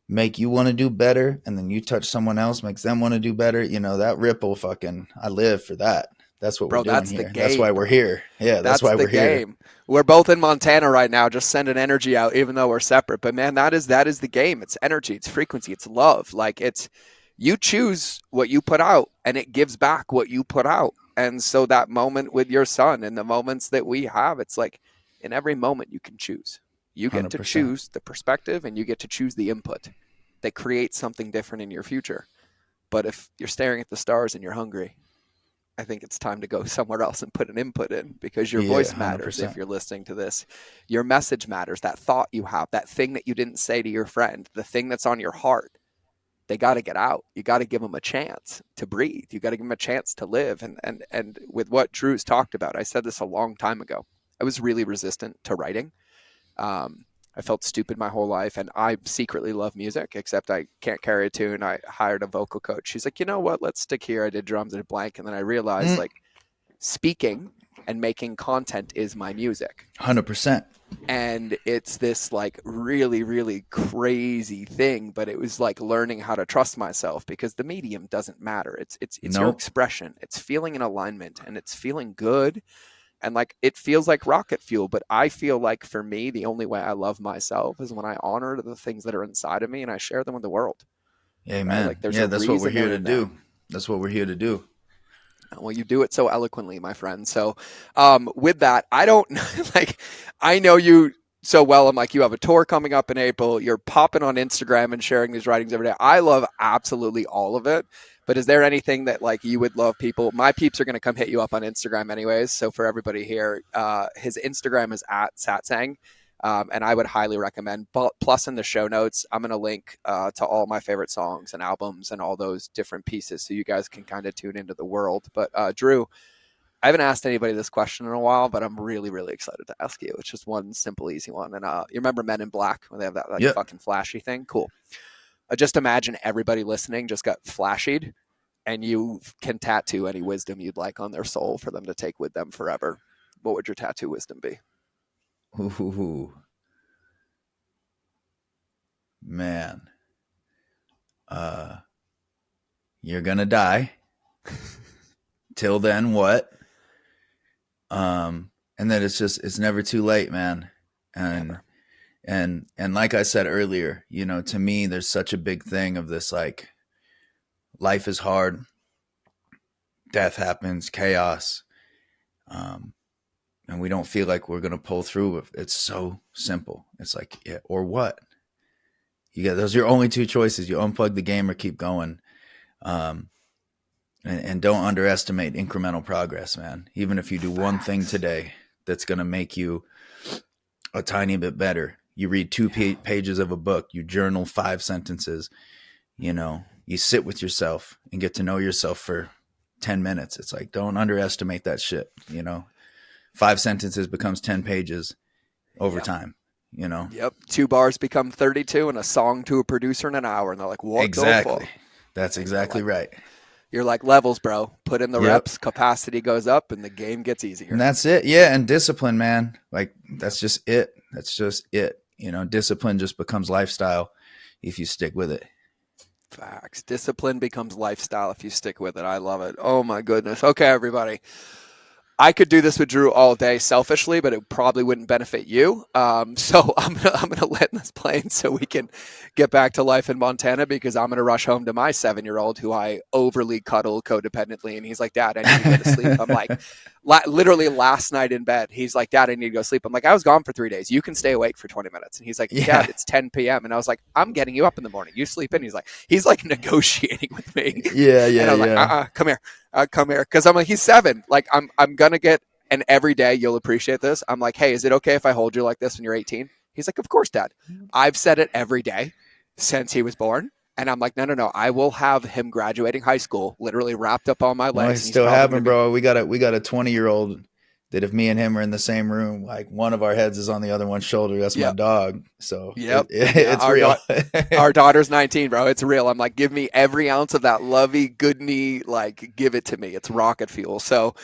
make you want to do better. And then you touch someone else, makes them want to do better. You know, that ripple fucking, I live for that. That's what we're Bro, doing that's the here. That's why game, we're bro. here. Yeah, that's That's why the we're here. game. We're both in Montana right now, just sending energy out, even though we're separate. But man, that is the game. It's energy, it's frequency, it's love. Like, it's, you choose what you put out, and it gives back what you put out. And so that moment with your son, and the moments that we have, it's like, in every moment you can choose. You get to 100%. choose the perspective, and you get to choose the input that creates something different in your future. But if you're staring at the stars and you're hungry, I think it's time to go somewhere else and put an input in, because your Yeah, voice matters if 100%. you're listening to this. Your message matters. That thought you have, that thing that you didn't say to your friend, the thing that's on your heart, they got to get out. You got to give them a chance to breathe. You got to give them a chance to live. And with what Drew's talked about, I said this a long time ago. I was really resistant to writing. Um, I felt stupid my whole life, and I secretly love music, except I can't carry a tune. I hired a vocal coach. She's like, you know what? Let's stick here. I did drums at a blank, and then I realized Mm, like, speaking and making content is my music. 100%. And it's this like really, really crazy thing, but it was like learning how to trust myself, because the medium doesn't matter. It's your Nope. expression. It's feeling in alignment, and it's feeling good, and like, it feels like rocket fuel. But I feel like, for me, the only way I love myself is when I honor the things that are inside of me and I share them with the world. Right? Like, Amen. there's Yeah, a that's what we're reason here they're to in there. do. That's what we're here to do. Well, you do it so eloquently, my friend. So, with that, I don't like, I know you so well. I'm like, you have a tour coming up in April. You're popping on Instagram and sharing these writings every day. I love absolutely all of it. But is there anything that like you would love people? My peeps are going to come hit you up on Instagram anyways. So for everybody here, his Instagram is at Satsang. And I would highly recommend. Plus, in the show notes, I'm going to link to all my favorite songs and albums and all those different pieces, so you guys can kind of tune into the world. But Drew, I haven't asked anybody this question in a while, but I'm really, really excited to ask you. It's just one simple, easy one. And you remember Men in Black when they have that like Yep. fucking flashy thing? Cool. Just imagine everybody listening just got flashied, and you can tattoo any wisdom you'd like on their soul for them to take with them forever. What would your tattoo wisdom be? Ooh, man. Uh, you're going to die. Till then, what? and that it's never too late, man. And Never. and like I said earlier, to me, there's such a big thing of this, like, life is hard, death happens, chaos, um, and we don't feel like we're gonna pull through. It's so simple. It's like, yeah, or what? Those are your only two choices. You unplug the game or keep going. Um, and don't underestimate incremental progress, man. Even if you do one thing Facts. today that's gonna make you a tiny bit better. You read two pages of a book. You journal 5 sentences. You sit with yourself and get to know yourself for 10 minutes. It's like, don't underestimate that shit. 5 sentences becomes 10 pages over Yep. time. Yep. 2 bars become 32 and a song to a producer in an hour. And they're like, what the fuck? Exactly. That's And exactly right. you're like levels, bro. Put in the Yep. reps, capacity goes up, and the game gets easier. And that's it. Yeah. And discipline, man. Like, that's just it. That's just it. Discipline just becomes lifestyle if you stick with it. Facts. Discipline becomes lifestyle if you stick with it. I love it. Oh my goodness. Okay, everybody. I could do this with Drew all day selfishly, but it probably wouldn't benefit you. So I'm gonna let this plane so we can get back to life in Montana, because I'm gonna rush home to my 7-year-old who I overly cuddle codependently, and he's like, "Dad, I need to go to sleep." I'm like, literally last night in bed, he's like, "Dad, I need to go sleep." I'm like, "I was gone for 3 days. You can stay awake for 20 minutes." And he's like, Yeah. "Dad, it's 10 p.m." And I was like, "I'm getting you up in the morning. You sleep in." He's like negotiating with me. Yeah. And Yeah. I was like, Yeah. come here. Cause I'm like, he's 7. Like, I'm going to get, and every day you'll appreciate this. I'm like, hey, is it okay if I hold you like this when you're 18? He's like, of course, Dad. I've said it every day since he was born. And I'm like, no. I will have him graduating high school literally wrapped up on my No, it legs. And he's still probably going happened, to be, bro. We got a 20-year-old that if me and him are in the same room, like, one of our heads is on the other one's shoulder. That's my yep, dog. So yep. Yeah, it's real. our daughter's 19, bro. It's real. I'm like, give me every ounce of that lovey, goodney, like, give it to me. It's rocket fuel. So,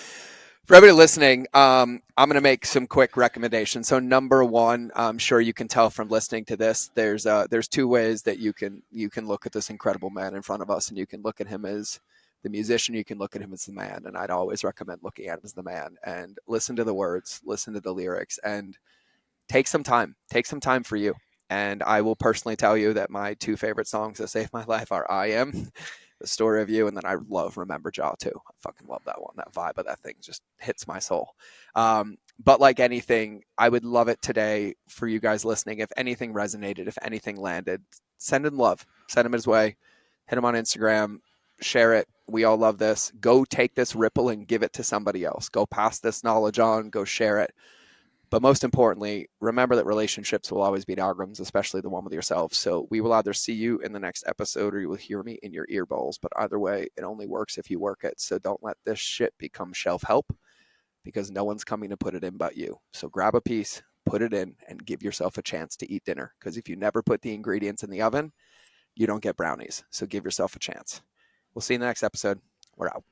for everybody listening, I'm going to make some quick recommendations. So, number one, I'm sure you can tell from listening to this. There's 2 ways that you can look at this incredible man in front of us, and you can look at him as the musician. You can look at him as the man, and I'd always recommend looking at him as the man. And listen to the words, listen to the lyrics, and take some time. Take some time for you. And I will personally tell you that my 2 favorite songs that saved my life are "I Am," "The Story of You," and then I love "Remember Jaw" too. I fucking love that one. That vibe of that thing just hits my soul. But like anything, I would love it today for you guys listening. If anything resonated, if anything landed, send him love. Send him his way. Hit him on Instagram. Share it. We all love this. Go take this ripple and give it to somebody else. Go pass this knowledge on. Go share it. But most importantly, remember that relationships will always be algorithms, especially the one with yourself. So we will either see you in the next episode or you will hear me in your ear bowls. But either way, it only works if you work it. So don't let this shit become shelf help, because no one's coming to put it in but you. So grab a piece, put it in, and give yourself a chance to eat dinner. Because if you never put the ingredients in the oven, you don't get brownies. So give yourself a chance. We'll see you in the next episode. We're out.